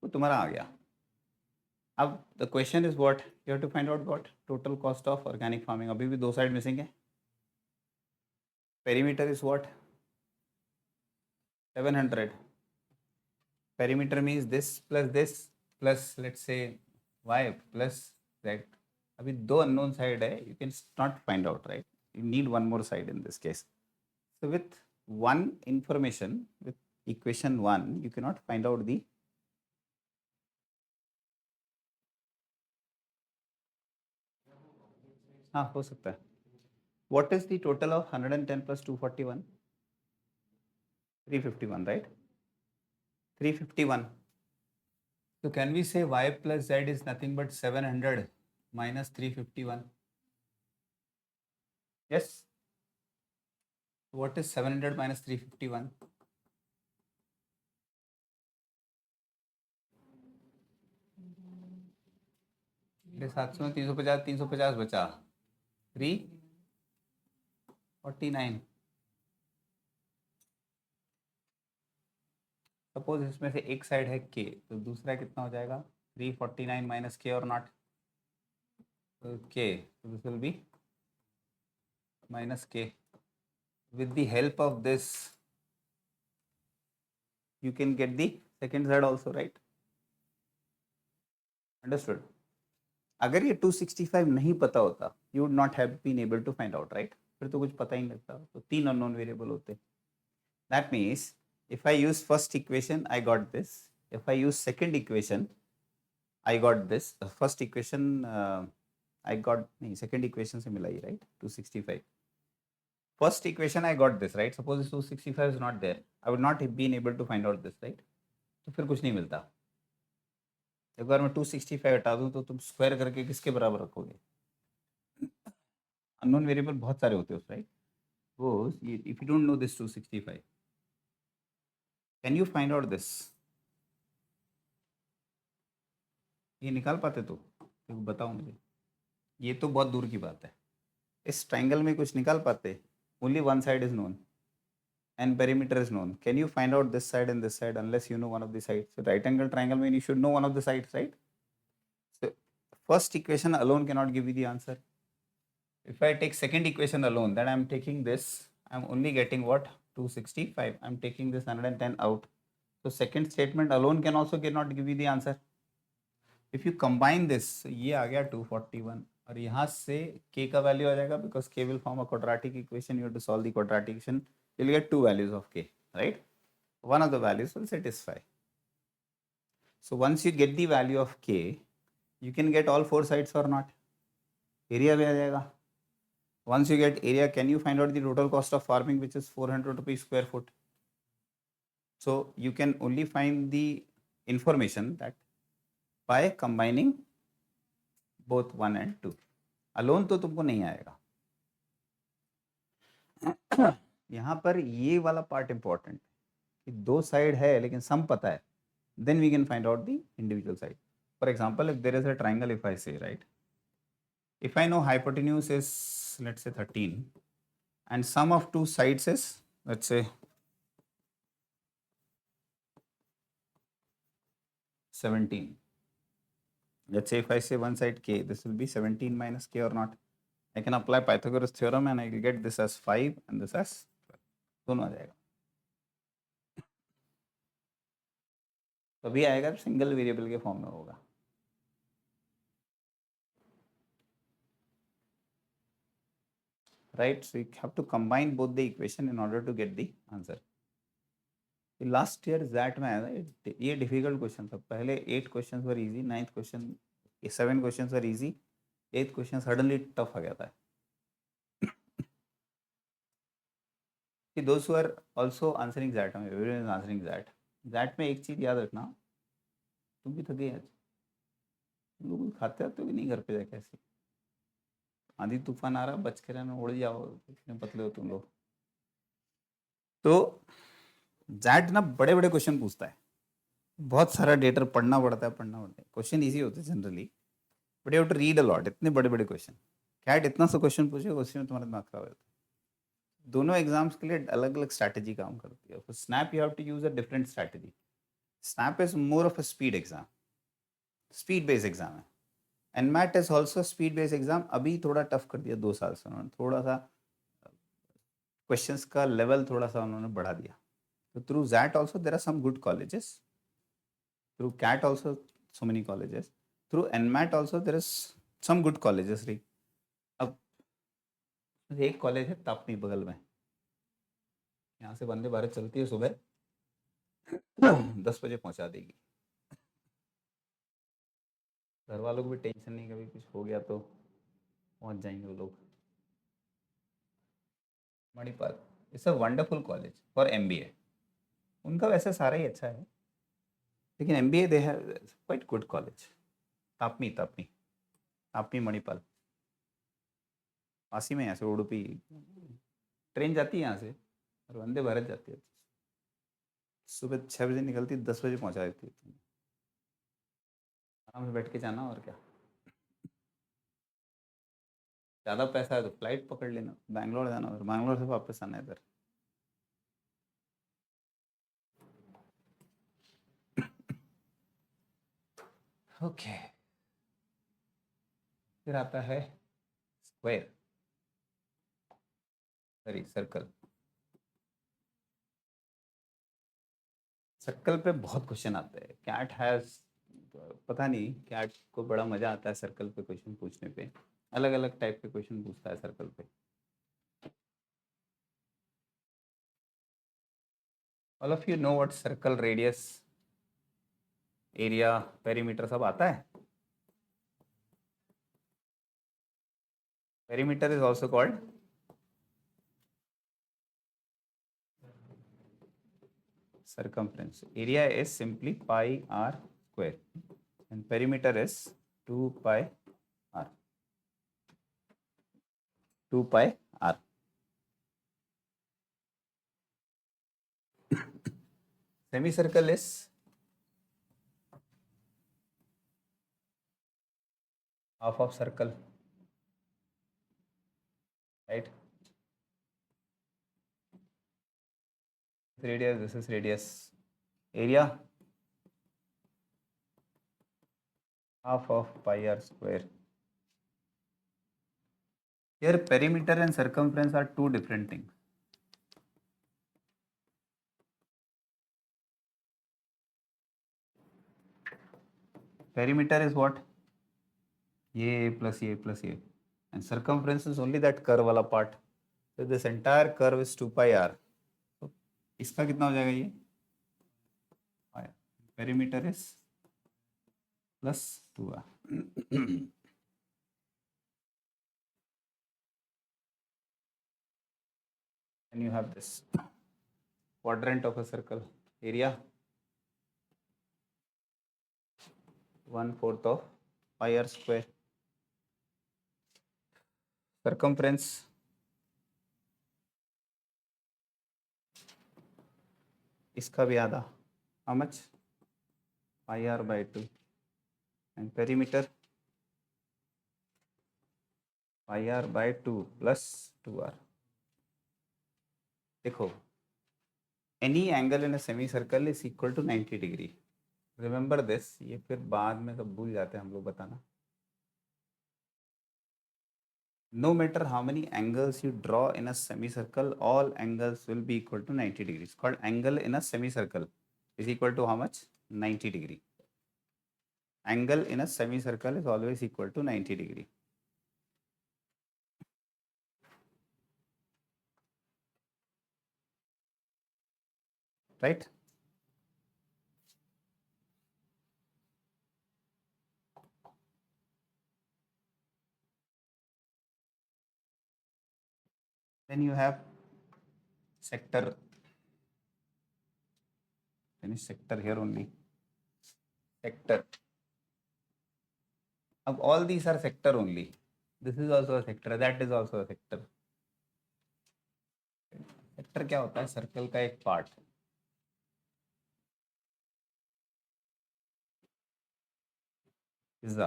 तो तुम्हारा आ गया. अब the question is what you have to find out what total cost of organic farming. अभी भी दो साइड मिसिंग है. Perimeter is what 700. Perimeter means this plus let's say y plus z. अभी दो unknown side है, you can not find out, right? You need one more side in this case. So with one information, with equation 1, you cannot find out the हाँ हो सकता है. What is the total of 110 plus 241? 351, right? 351. So can we say y plus z is nothing but 700 minus 351? Yes. What is 700 minus 351? ये 700 350 बचा 349. Suppose इसमें से एक side है k, तो दूसरा कितना हो जाएगा 349 माइनस k और not k, so this will be minus k. With the help of this you can get the second side also, right? Understood? अगर ये 265 नहीं पता होता you would not have been able to find out, right? फिर तो कुछ पता ही नहीं लगता, तो तीन unknown variable होते. That means if I use first equation I got this, if I use second equation I got this. The first equation I got नहीं, second equation से मिला ही, right? 265. First equation I got this, right? Suppose 265 is not there, I would not have been able to find out this, right? तो फिर कुछ नहीं मिलता. एक बार मैं 265 हटा दूं तो तुम स्क्वायर करके किसके बराबर रखोगे? अननोन वेरिएबल बहुत सारे होते हैं उस, राइट? वो if you don't know this 265, can you find out this? ये निकाल पाते तो बताओ मुझे. ये तो बहुत दूर की बात है. इस ट्राइंगल में कुछ निकाल पाते? Only one side is known and perimeter is known. Can you find out this side and this side unless you know one of the sides? So right angle triangle mean you should know one of the sides, right? So first equation alone cannot give you the answer. If I take second equation alone, then I'm taking this, I'm only getting what? 265. I'm taking this 110 out. So second statement alone can also cannot give you the answer. If you combine this, ये आ गया 241 और यहाँ से k का value आ जाएगा because k will form a quadratic equation. You have to solve the quadratic equation. You'll get two values of k, right? One of the values will satisfy. So once you get the value of k, you can get all four sides or not. Area भी आ जाएगा. Once you get area, can you find out the total cost of farming, which is 400 rupees square foot? So you can only find the information that by combining both 1 and 2. Alone तो तुमको नहीं आएगा. यहाँ पर ये वाला part important कि दो साइड है लेकिन सम पता है, then we can find out the individual side. For example, if there is a triangle, if I say, right, if I know hypotenuse is let's say 13 and sum of two sides is let's say 17. Let's say if I say one side k, this will be 17 minus k or not. I can apply Pythagoras theorem and I will get this as 5 and this as 12. दोनों आ जाएगा. तभी आएगा single variable के form में होगा. Right? So you have to combine both the equation in order to get the answer. Last year that में आया था ये डिफिकल्ट क्वेश्चन था. पहले 8 question were easy, 9th question 7 question were easy, 8th question suddenly tough आ गया था. दोस्त were also answering that, everyone is answering that. That में एक चीज़ याद रखना, तुम भी थके आज. तुम लोग खाते आते हो कि नहीं घर पे जाके? ऐसे आंधी तूफान आ रहा, बच के रहना, उड़ जाओ, इतने पतले हो तुम लोग. तो ज़ैट ना बड़े बड़े क्वेश्चन पूछता है, बहुत सारा डेटा पढ़ना पड़ता है. क्वेश्चन ईजी होते हैं generally, but you have to read a lot. इतने बड़े बड़े क्वेश्चन, कैट इतना सा क्वेश्चन पूछेगा उसी में तुम्हारा दिमाग खराब होता है. दोनों एग्जाम्स के लिए अलग अलग स्ट्रैटेजी काम करती है. Snap you have to use a different strategy. Snap is more of a speed exam. Speed based exam है। NMAT is also speed based exam, अभी थोड़ा टफ कर दिया 2 साल से उन्होंने, थोड़ा सा क्वेश्चंस का लेवल थोड़ा सा उन्होंने बढ़ा दिया। तो through that also there are some good colleges, through CAT also so many colleges, through NMAT also there is some good colleges रही। अब एक कॉलेज है तापनी बगल में, यहाँ से वंदे भारत चलती है सुबह 10 बजे पहुँचा देगी। घर वालों को भी टेंशन नहीं, कभी कुछ हो गया तो पहुँच जाएंगे वो लोग। Manipal it's a wonderful college for MBA. उनका वैसे सारा ही अच्छा है, लेकिन MBA they have quite good college. तापनी तापनी तापनी मणिपाल पास ही में, यहाँ से उडुपी ट्रेन जाती है यहाँ से, और वंदे भारत जाती है, सुबह 6 बजे निकलती, 10 बजे पहुँचा देती है। आराम से बैठ के जाना, और क्या। ज़्यादा पैसा है तो फ्लाइट पकड़ लेना, बैंगलोर जाना, और बैंगलोर से वापस आना इधर। ओके, फिर आता है स्क्वायर, सॉरी सर्कल। सर्कल पे बहुत क्वेश्चन आते हैं। कैट हैज़, पता नहीं, कैट को बड़ा मज़ा आता है सर्कल पे क्वेश्चन पूछने पे, अलग अलग टाइप के क्वेश्चन पूछता है सर्कल पे। All of you know what circle, radius, area, perimeter सब आता है। Perimeter is also called circumference. Area is simply pi r square and perimeter is 2 pi r. 2 pi r. Semicircle is half of circle, right? Radius, this is radius. Area half of pi r square. Here perimeter and circumference are two different things. Perimeter is what? ये plus ये plus ये, and circumference is only that curve वाला part. So this entire curve is 2 pi r. तो इसका कितना हो जाएगा ये? Perimeter is plus 2r. And you have this quadrant of a circle, area 1/4 of pi r square, circumference इसका भी आधा, how much? pi r by 2, and perimeter pi r by 2 plus 2r. देखो, any angle in a semicircle is equal to 90 degree. Remember this, ये फिर बाद में सब भूल जाते हैं हम लोग बताना। No matter how many angles you draw in a semicircle, all angles will be equal to 90 degrees. Called angle in a semicircle is equal to how much? 90 degree. Angle in a semicircle is always equal to 90 degree. Right? Then you have sector. Finish sector here only. Sector. Now all these are sector only. This is also a sector. That is also a sector. Sector क्या होता है? Circle का एक part. Pizza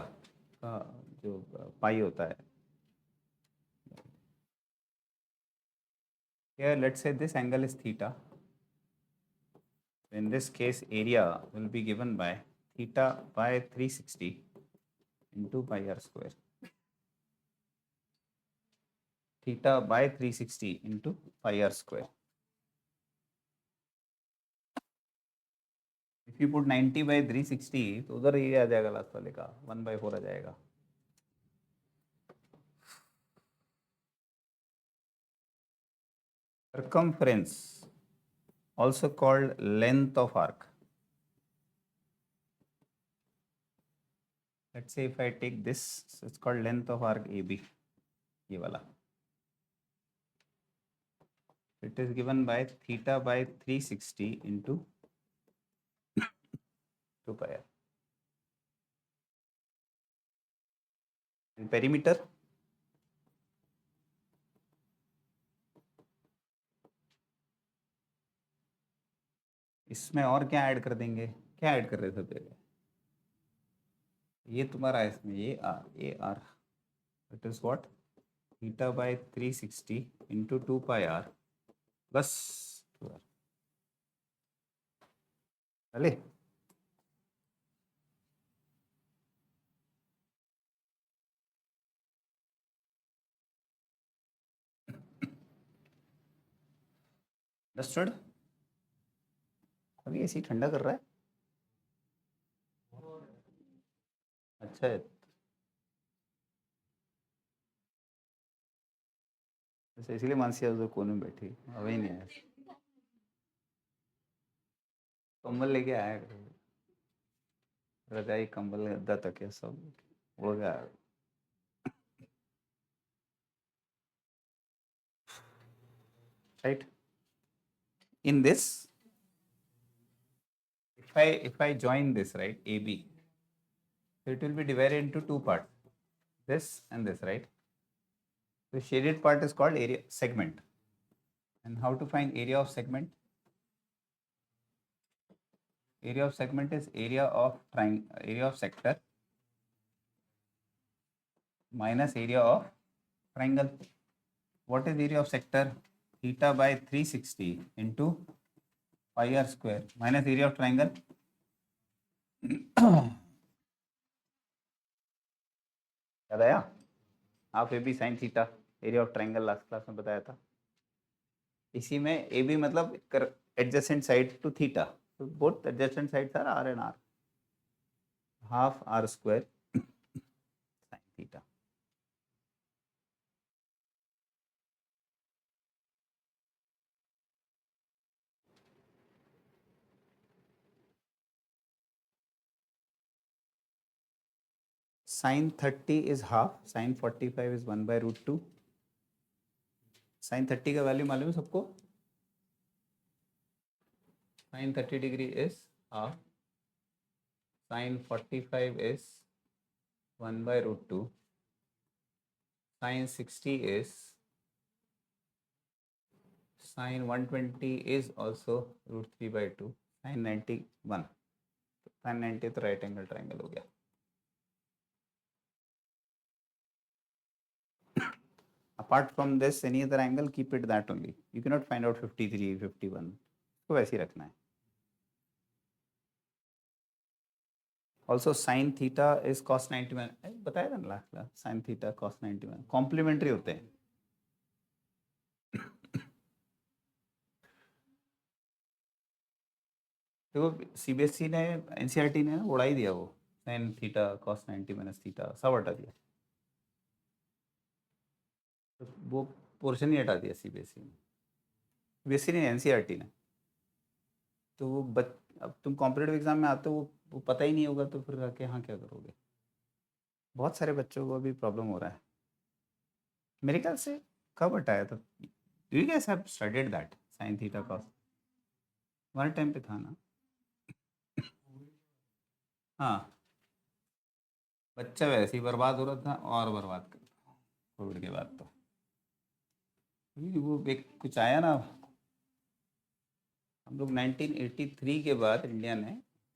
का जो पाई होता है। Here let's say this angle is theta. In this case area will be given by theta by 360 into pi r square. Theta by 360 into pi r square. If you put 90 by 360 तो उधर ये आ जाएगा last वाले का 1/4 आ जाएगा. Circumference, also called length of arc. Let's say if I take this, so it's called length of arc AB, ये वाला. It is given by theta by 360 into 2 pi r. And perimeter, इसमें और क्या add कर देंगे? क्या add कर रहे थे पहले? ये तुम्हारा है इसमें, ये R. It is what? Theta by 360 into 2 pi R plus 2 R. चले अंडरस्टूड? अभी ऐसे ही ठंडा कर रहा है. अच्छा है. इसलिए मानसिया उधर कोने में बैठी, अभी नहीं आया. कंबल लेके आया, रजाई कंबल गद्दा तकिया सब उड़ गया. Right? In this, if I join this, right, AB, so it will be divided into two parts, this and this, right? The shaded part is called area segment. And how to find area of segment? Area of segment is area of sector minus area of triangle. What is area of sector? Theta by 360 into pi r square minus area of triangle. याद आया? Half A B sine theta, area of triangle last class में बताया था. इसी में A B मतलब adjacent side to theta. So both adjacent sides are r and r. Half r square sin theta. Sin 30 is half. Sin 45 is 1 by root 2. Sin 30 का value मालूम है सबको? Sin 30 degree is half. Sin 45 is 1 by root 2. Sin 60 is, sin 120 is also root 3 by 2. Sin 91. Sin 90 तो right angle triangle हो गया. Apart from this, any other angle, keep it that only. You cannot find out 53, 51. तो वैसे ही रखना है. Also, sin theta is cos 91. बताया था ना last class, sin theta cos 91 complementary होते हैं. देखो सीबीएसई ने, एनसीईआरटी ने उड़ा ही दिया वो sin theta cos 90 minus theta, सब हटा दिया. वो पोर्शन ही हटा दिया सीबीएसई ने. सीबीएसई ने, एनसीईआरटी ने. तो वो अब तुम कॉम्पिटिटिव एग्जाम में आते हो, वो पता ही नहीं होगा तो फिर आके हाँ क्या करोगे? बहुत सारे बच्चों को अभी प्रॉब्लम हो रहा है. मेरे ख्याल से कब हटाया था? Do you guys have studied that sine theta cos? हमारे टाइम पे था ना. हाँ, बच्चा वैसे ही बर्बाद हो रहा था और बर्बाद कर कोविड के बाद. तो वो एक कुछ आया ना, हम लोग 1983 के बाद इंडिया ने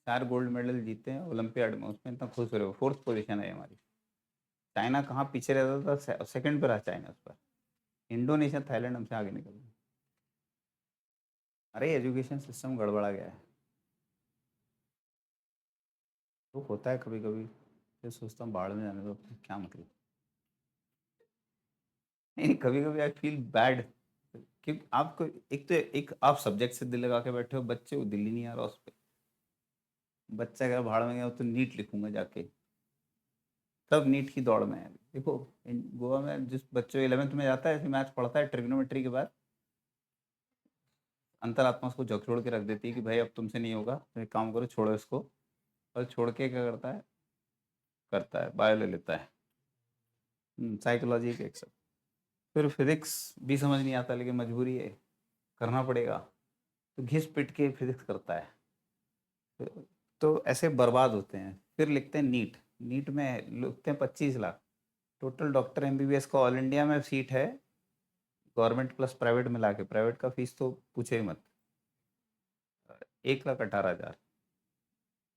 4 गोल्ड मेडल जीते हैं ओलंपियाड में. उसमें इतना खुश हो रहे हो. 4th पोजीशन है हमारी. चाइना कहाँ पीछे रहता था? सेकंड पर रहा चाइना उस पर. इंडोनेशिया, थाईलैंड हमसे आगे निकल गए. अरे एजुकेशन सिस्टम गड़बड़ा गया है. तो होता है कभी कभी, फिर सोचता हूँ बाढ़ में जाने दो, क्या मतलब। नहीं, कभी कभी आई फील बैड कि आपको, एक तो एक आप सब्जेक्ट से दिल लगा के बैठे हो, बच्चे को दिल ही नहीं आ रहा उस पर। बच्चा अगर भाड़ में गया तो नीट लिखूंगा जाके, तब नीट की दौड़ में है अभी। देखो, गोवा में जिस बच्चे 11th में जाता है, ऐसे मैथ्स पढ़ता है, ट्रिग्नोमेट्री के बाद अंतरात्मा उसको झकझोड़ के रख देती है कि भाई अब तुमसे नहीं होगा, तो एक काम करो, छोड़ो इसको। और छोड़ के क्या करता है, करता है बायो ले लेता है। साइकोलॉजी के एक सब। फिर फिजिक्स भी समझ नहीं आता, लेकिन मजबूरी है, करना पड़ेगा, तो घिस पिट के फिजिक्स करता है। तो ऐसे बर्बाद होते हैं। फिर लिखते हैं नीट। नीट में लिखते हैं 25 लाख। टोटल डॉक्टर एमबीबीएस का ऑल इंडिया में सीट है, गवर्नमेंट प्लस प्राइवेट मिला के, प्राइवेट का फीस तो पूछे ही मत, 1,18,000।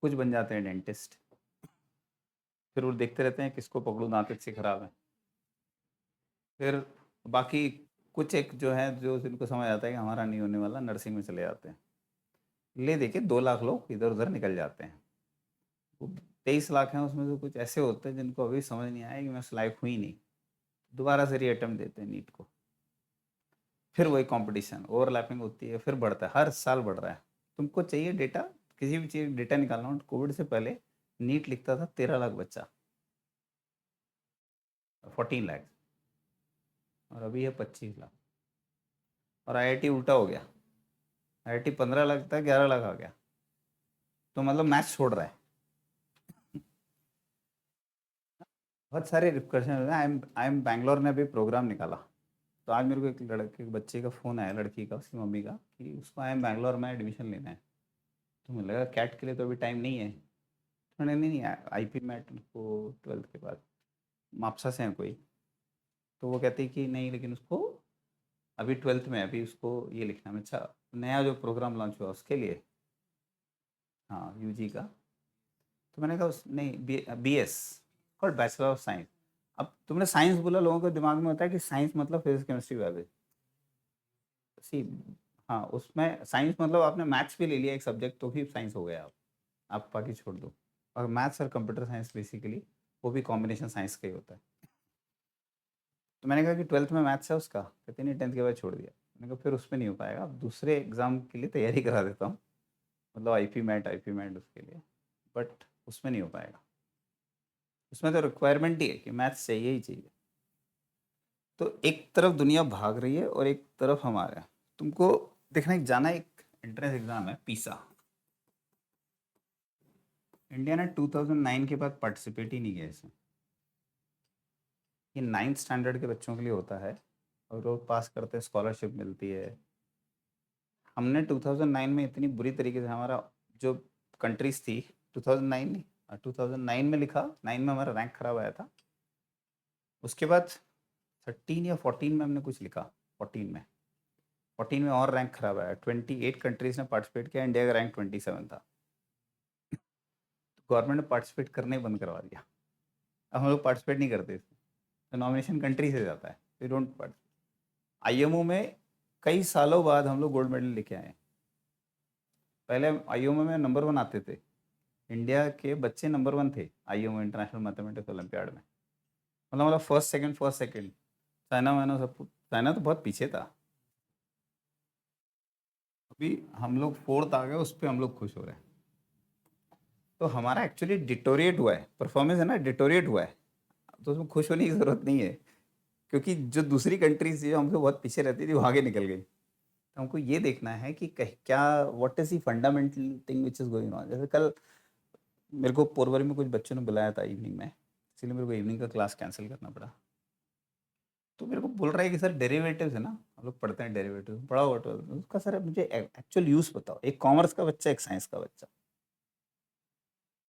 कुछ बन जाते हैं डेंटिस्ट, फिर वो देखते रहते हैं किसको पकड़ूं, दांत से खराब है। फिर बाकी कुछ एक जो है, जो जिनको समझ आता है कि हमारा नहीं होने वाला, नर्सिंग में चले जाते हैं। ले देके 2 लाख लोग इधर उधर निकल जाते हैं। वो 23 लाख हैं, उसमें से कुछ ऐसे होते हैं जिनको अभी समझ नहीं आया कि मैं लाइफ हुई नहीं, दोबारा से री अटेम्प्ट देते हैं नीट को। फिर वही कंपटीशन, ओवरलैपिंग होती है, फिर बढ़ता है, हर साल बढ़ रहा है। तुमको चाहिए डेटा, किसी भी चीज़ डेटा निकालना हो, कोविड से पहले नीट लिखता था 13 लाख बच्चा, 14 लाख, और अभी है 25 लाख। और आईआईटी उल्टा हो गया, आईआईटी 15 लाख था, 11 लाख आ गया। तो मतलब मैथ्स छोड़ रहा है। बहुत सारे रिकर्शन। आई एम बैंगलोर ने अभी प्रोग्राम निकाला। तो आज मेरे को एक लड़के बच्चे का फ़ोन आया, लड़की का, उसकी मम्मी का, कि उसको आई एम बैंगलोर में एडमिशन लेना है। तो मुझे लगा कैट के लिए तो अभी टाइम नहीं है। मैंने नहीं, आई पी मैट को 12th के बाद, मापसा से है कोई। तो वो कहती कि नहीं, लेकिन उसको अभी 12th में है, अभी उसको ये लिखना है। अच्छा, नया जो प्रोग्राम लॉन्च हुआ उसके लिए, हाँ, यूजी का। तो मैंने कहा उस नहीं, बी एस और बैचलर ऑफ साइंस। अब तुमने साइंस बोला, लोगों के दिमाग में होता है कि साइंस मतलब फिजिक्स केमिस्ट्री बायोलॉजी। सी, हाँ, उसमें साइंस मतलब आपने मैथ्स भी ले लिया एक सब्जेक्ट तो भी साइंस हो गया। आप बाकी छोड़ दो। और मैथ्स और कंप्यूटर साइंस बेसिकली वो भी कॉम्बिनेशन साइंस का ही होता है। तो मैंने कहा कि 12th में मैथ्स है उसका, कहते नहीं, 10th के बाद छोड़ दिया। मैंने कहा फिर उसमें नहीं हो पाएगा, अब दूसरे एग्जाम के लिए तैयारी करा देता हूँ, मतलब आई पी मैट उसके लिए, बट उसमें नहीं हो पाएगा। उसमें तो रिक्वायरमेंट ही है कि मैथ्स चाहिए ही चाहिए। तो एक तरफ दुनिया भाग रही है और एक तरफ हमारा है। तुमको देखना, एक जाना, एक एंट्रेंस एग्जाम है पीसा। इंडिया ने 2009 के बाद पार्टिसिपेट ही नहीं किया इसमें। ये 9th स्टैंडर्ड के बच्चों के लिए होता है, और वो पास करते हैं, स्कॉलरशिप मिलती है। हमने 2009 में इतनी बुरी तरीके से, हमारा जो कंट्रीज थी, 2009 नहीं, 2009 में लिखा, 9 में हमारा रैंक खराब आया था। उसके बाद 13 या 14 में हमने कुछ लिखा, 14 में, 14 में और रैंक खराब आया। 28 कंट्रीज ने पार्टिसिपेट किया, इंडिया का रैंक 27 था। तो गवर्नमेंट ने पार्टिसिपेट करने ही बंद करवा दिया। अब हम लोग पार्टिसिपेट नहीं करते इसमें, तो नॉमिनेशन कंट्री से जाता है, वी डोंट पार्टिसिपेट। आईएमओ में कई सालों बाद हम लोग गोल्ड मेडल लेके आए हैं। पहले आईएमओ में नंबर 1 आते थे, इंडिया के बच्चे नंबर 1 थे आईएमओ इंटरनेशनल मैथमेटिक्स ओलंपियाड में। मतलब फर्स्ट सेकंड। चाइना वाइना सब, चाइना तो बहुत पीछे था। अभी हम लोग 4th आ गए, उस पर हम लोग खुश हो रहे हैं। तो हमारा एक्चुअली डिटोरिएट हुआ है, परफॉर्मेंस है ना, डिटोरिएट हुआ है। तो उसमें खुश होने की ज़रूरत नहीं है, क्योंकि जो दूसरी कंट्रीज थी जो हमसे बहुत पीछे रहती थी, वो आगे निकल गई। तो हमको ये देखना है कि क्या, what is the fundamental thing which is going on. जैसे कल मेरे को पोरबरी में कुछ बच्चों ने बुलाया था इवनिंग में, इसलिए मेरे को इवनिंग का क्लास कैंसिल करना पड़ा। तो मेरे को बोल रहा है कि सर डेरिवेटिव्स है ना, हम लोग पढ़ते हैं डेरिवेटिव, पढ़ा हुआ तो उसका सर मुझे एक्चुअल यूज़ बताओ। एक कॉमर्स का बच्चा, एक साइंस का बच्चा,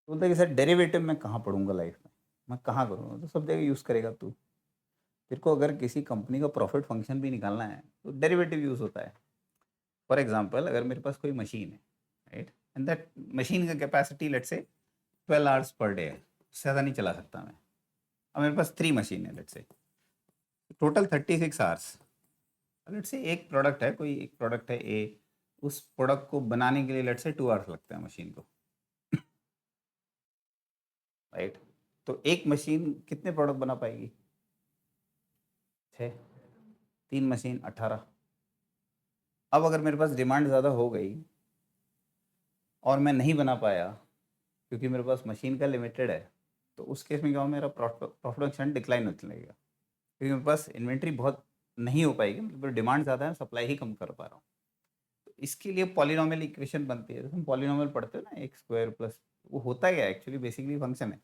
तो बोलता है कि सर डेरिवेटिव मैं कहाँ पढ़ूंगा लाइफ में, मैं कहाँ करूँगा। तो सब जगह यूज़ करेगा तू। तेरे को अगर किसी कंपनी का प्रॉफिट फंक्शन भी निकालना है तो डेरिवेटिव यूज़ होता है। फॉर एग्जाम्पल, अगर मेरे पास कोई मशीन है, राइट, एंड दैट मशीन का capacity let's say 12 hours per day है, उससे ज़्यादा नहीं चला सकता मैं। अब मेरे पास 3 मशीन है let's say, total 36 hours. Let's say एक प्रोडक्ट है, कोई एक प्रोडक्ट है ए, उस प्रोडक्ट को बनाने के लिए लेट्स से 2 आवर्स लगते हैं मशीन को। राइट। तो एक मशीन कितने प्रोडक्ट बना पाएगी? 6। 3 मशीन 18। अब अगर मेरे पास डिमांड ज़्यादा हो गई और मैं नहीं बना पाया क्योंकि मेरे पास मशीन का लिमिटेड है, तो उस केस में क्या होगा, मेरा प्रोडक्शन डिक्लाइन होने लगेगा क्योंकि मेरे पास इन्वेंट्री बहुत नहीं हो पाएगी, मतलब डिमांड ज़्यादा है, सप्लाई ही कम कर पा रहा हूँ। तो इसके लिए पॉलिनॉमियल इक्वेशन बनती है। तो हम पॉलिनॉमियल पढ़ते हो ना, एक्स स्क्वायर प्लस, वो होता क्या है एक्चुअली, बेसिकली फंक्शन है।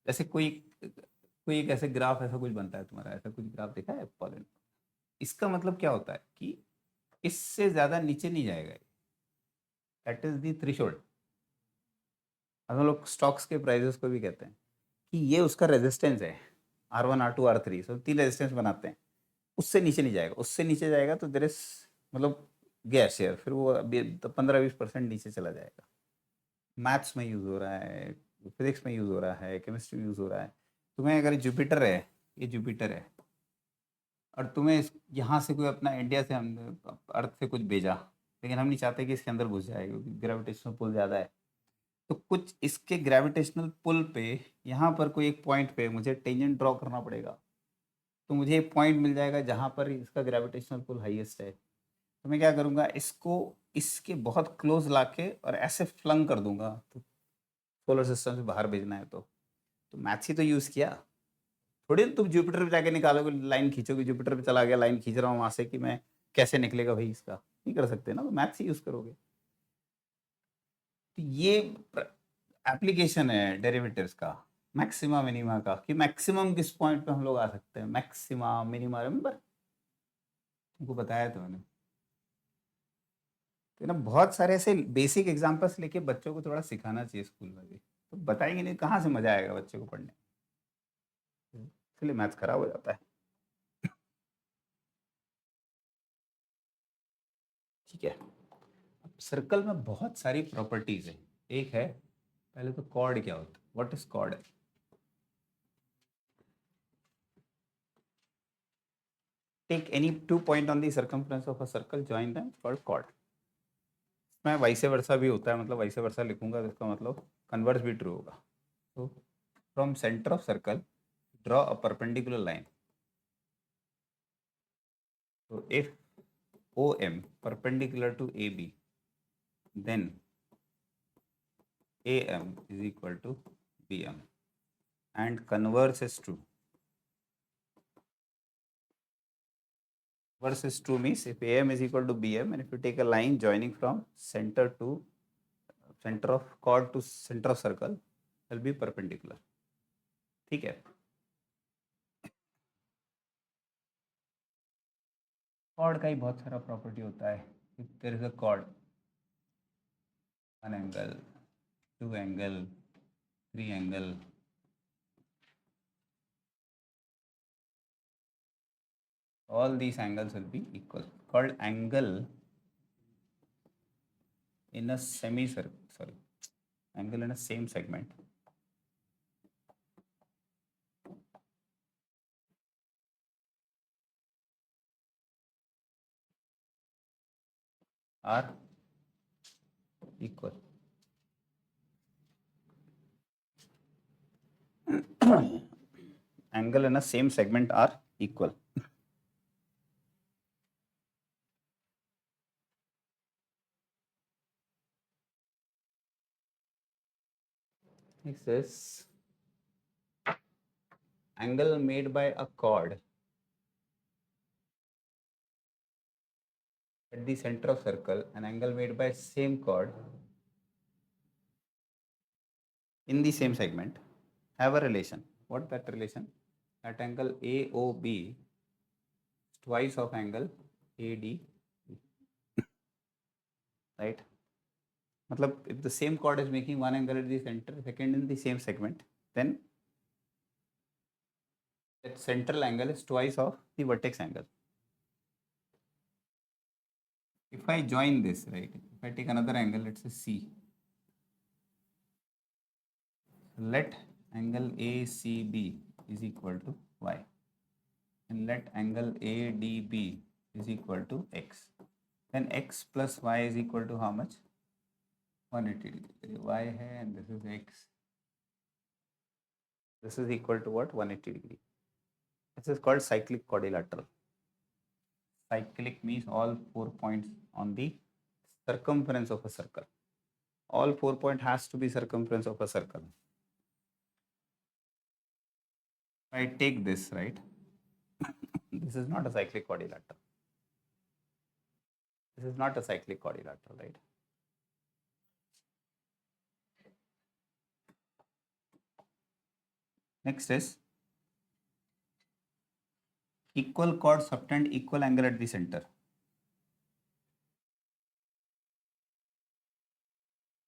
जैसे कोई कोई एक ऐसे ग्राफ ऐसा कुछ बनता है तुम्हारा, ऐसा कुछ ग्राफ देखा है पॉलिनॉमियल? इसका मतलब क्या होता है कि इससे ज़्यादा नीचे नहीं जाएगा, दैट इज दी थ्रेशोल्ड। हम लोग स्टॉक्स के प्राइजेस को भी कहते हैं कि ये उसका रेजिस्टेंस है, R1 R2 R3, सब 3 रेजिस्टेंस बनाते हैं। उससे नीचे नहीं जाएगा, उससे नीचे जाएगा तो देर इज मतलब गया शेयर, फिर वो 15-20% नीचे चला जाएगा। मैथ्स में यूज़ हो रहा है, फिजिक्स में यूज़ हो रहा है, केमिस्ट्री में यूज़ हो रहा है। तुम्हें अगर जुपिटर है, ये जुपिटर है, और तुम्हें यहाँ से कोई अपना इंडिया से हम अर्थ से कुछ भेजा, लेकिन हम नहीं चाहते कि इसके अंदर घुस जाए क्योंकि ग्रेविटेशनल पुल ज़्यादा है। तो कुछ इसके ग्रेविटेशनल पुल पे यहाँ पर कोई एक पॉइंट पे मुझे टेंजेंट ड्रॉ करना पड़ेगा, तो मुझे एक पॉइंट मिल जाएगा जहाँ पर इसका ग्रेविटेशनल पुल हाईएस्ट है। तो मैं क्या करूँगा, इसको इसके बहुत क्लोज लाके और ऐसे फ्लंग कर दूंगा, तो सोलर सिस्टम से बाहर भेजना है तो मैथ्स ही तो यूज़ किया। थोड़ी ना तुम जुपिटर पे जाके निकालोगे, लाइन खींचोगे, जुपिटर पे चला गया, लाइन खींच रहा हूँ वहां से, कि मैं कैसे निकलेगा भाई इसका, नहीं कर सकते ना, तो मैथ्स ही यूज़ करोगे। तो ये एप्लीकेशन है डेरिवेटिव्स का, मैक्सिमा मिनिमा का, कि मैक्सिमम किस पॉइंट पे हम लोग आ सकते हैं, मैक्सिमा मिनिमा, रिमेंबर तुमको बताया था मैंने। तो ना बहुत सारे ऐसे बेसिक एग्जांपल्स लेके बच्चों को थोड़ा सिखाना चाहिए स्कूल में भी, तो बताएंगे नहीं कहाँ से मजा आएगा बच्चे को पढ़ने, इसलिए मैथ्स खराब हो जाता है। ठीक है, अब सर्कल में बहुत सारी प्रॉपर्टीज है। एक है, पहले तो कॉर्ड क्या होता है, what is chord? Take any 2 point on the circumference of a circle, join them, called chord. मैं वाइसे वर्सा भी होता है, मतलब वाइसे वर्सा लिखूंगा तो इसका मतलब कन्वर्स भी ट्रू होगा। तो from centre of circle draw a perpendicular line. So if OM perpendicular to AB, then AM is equal to BM, and converse is true. Converse is true means if AM is equal to BM, and if you take a line joining from center of chord to center of circle, will be perpendicular. ठीक है। chord का ही बहुत सारा property होता है। If there is a chord, one angle, two angle, three angle, all these angles will be equal, called angle in a semicircle, sorry, angle in a same segment are equal. Angle in a same segment are equal. Next is angle made by a chord at the center of circle, an angle made by same chord in the same segment have a relation. What that relation? That angle AOB is twice of angle AD, right? मतलब if the same chord is making one angle at the center, second in the same segment, then that central angle is twice of the vertex angle. If I join this, right, if I take another angle, let's say C, let angle ACB is equal to Y, and let angle ADB is equal to X. Then X plus Y is equal to how much? 180 degree. Y है and this is X. This is equal to what? 180 degree. This is called cyclic quadrilateral. Cyclic means all 4 points on the circumference of a circle. All 4 points has to be circumference of a circle. I take this, right? This is not a cyclic quadrilateral. This is not a cyclic quadrilateral, right? Next is equal chords subtend equal angle at the center.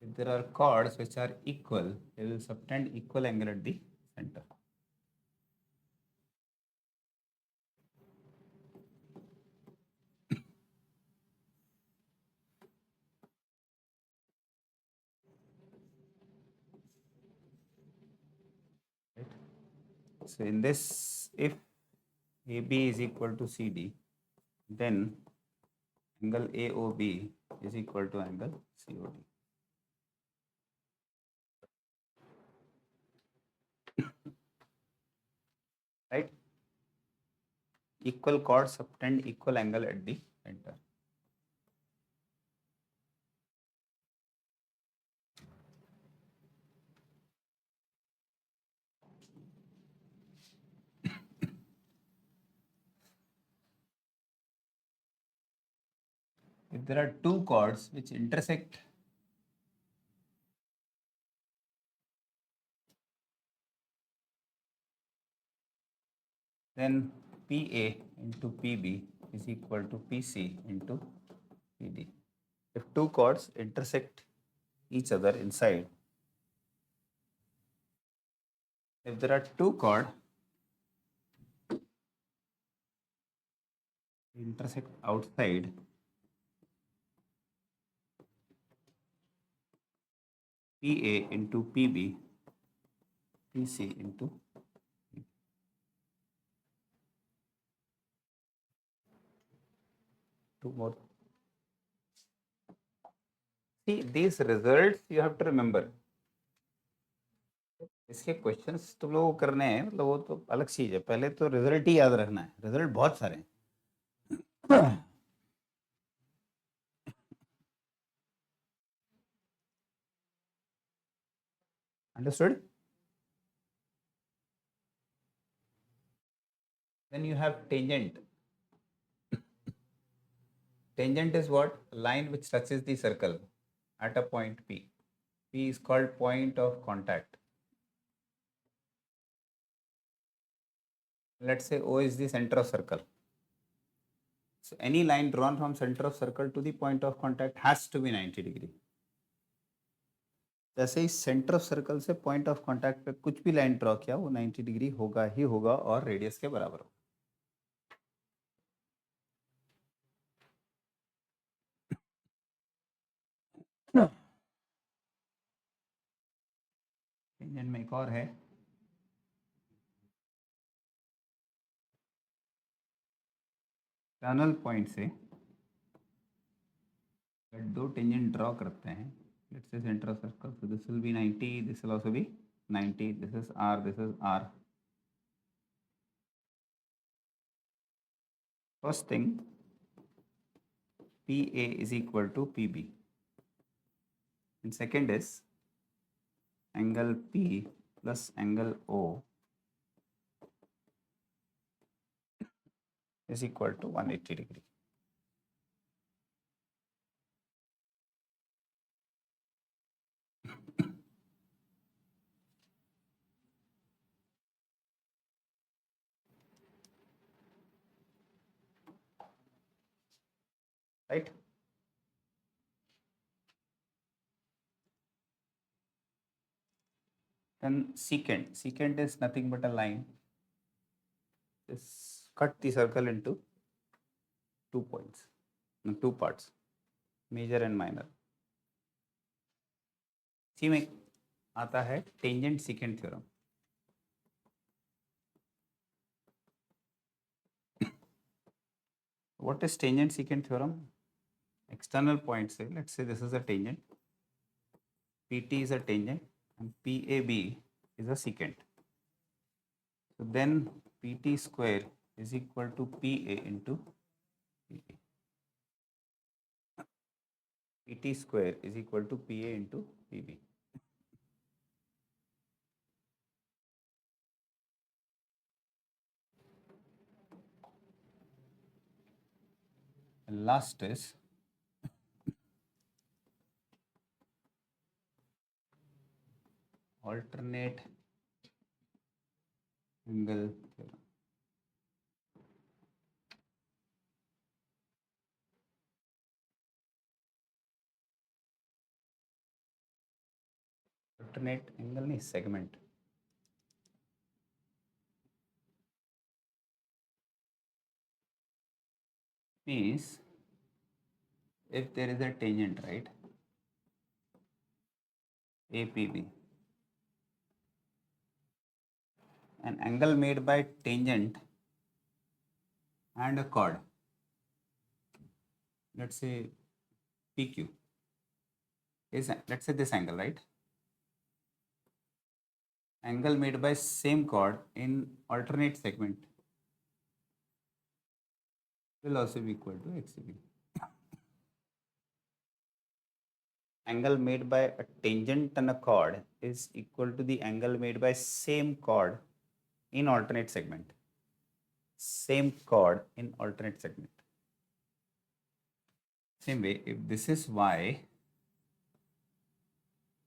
If there are chords which are equal, they will subtend equal angle at the center. Right? So in this, if AB is equal to CD, then angle AOB is equal to angle COD. Right? Equal chords subtend equal angle at the center. If there are two chords which intersect, then PA into PB is equal to PC into PD. If two chords intersect each other inside, if there are two chords intersect outside, PA into PB, PC into PB. Two more. See, these results you have to remember. इसके questions तुम लोगों को करने हैं, मतलब वो तो अलग चीज है, पहले तो रिजल्ट ही याद रखना है, रिजल्ट बहुत सारे हैं. Understood? Then you have tangent. Tangent is what? A line which touches the circle at a point P. P is called point of contact. Let's say O is the center of circle. So any line drawn from center of circle to the point of contact has to be 90 degree. जैसे ही centre of circle से point of contact पे कुछ भी line draw किया वो 90 degree होगा ही होगा और रेडियस के बराबर होगा. टेंजेंट में एक और है, टर्नल पॉइंट से दो टेंजेंट ड्रॉ करते हैं. Let's say centre of circle, so this will be 90, this will also be 90, this is R, this is R. First thing, PA is equal to PB, and second is angle P plus angle O is equal to 180 degree. Right? Then secant is nothing but a line. Just cut the circle into 2 points, no, 2 parts, major and minor. इसी में आता है tangent secant theorem. What is tangent secant theorem? External point say, let's say this is a tangent, PT is a tangent and PAB is a secant. So then PT square is equal to PA into PB. PT square is equal to PA into PB. And last is alternate angle theorem. Alternate angle नहीं segment. Means if there is a tangent, right, APB, an angle made by tangent and a chord, let's say PQ, is, let's say this angle, right? Angle made by same chord in alternate segment will also be equal to XCB. Angle made by a tangent and a chord is equal to the angle made by same chord in alternate segment. Same chord in alternate segment. Same way, if this is Y,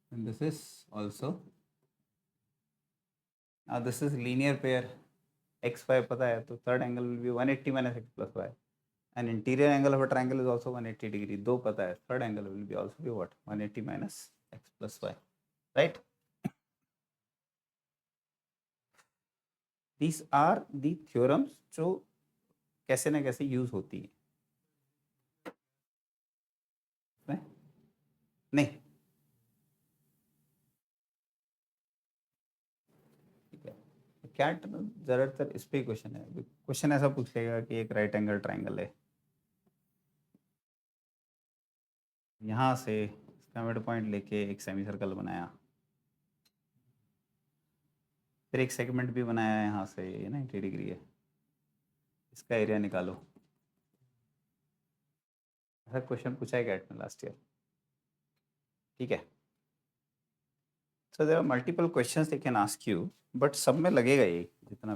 then this is also, now this is linear pair, XY पता है, तो third angle will be 180 minus X plus Y. And interior angle of a triangle is also 180 degree. दो पता है, third angle will be also be what? 180 minus X plus Y, right? These are the theorems जो कैसे ना कैसे use होती है. नहीं, ठीक है. कैट ज़्यादातर इस पे क्वेश्चन है. क्वेश्चन ऐसा पूछ लेगा कि एक राइट एंगल ट्राइंगल है, यहाँ से इसका मिड पॉइंट लेके एक सेमी सर्कल बनाया, फिर एक सेगमेंट भी बनाया यहाँ से, ये 90 डिग्री है, इसका एरिया निकालो. ऐसा क्वेश्चन पूछा है कैट में लास्ट ईयर, ठीक है. So there are multiple questions they can ask you, but सब में लगेगा ये जितना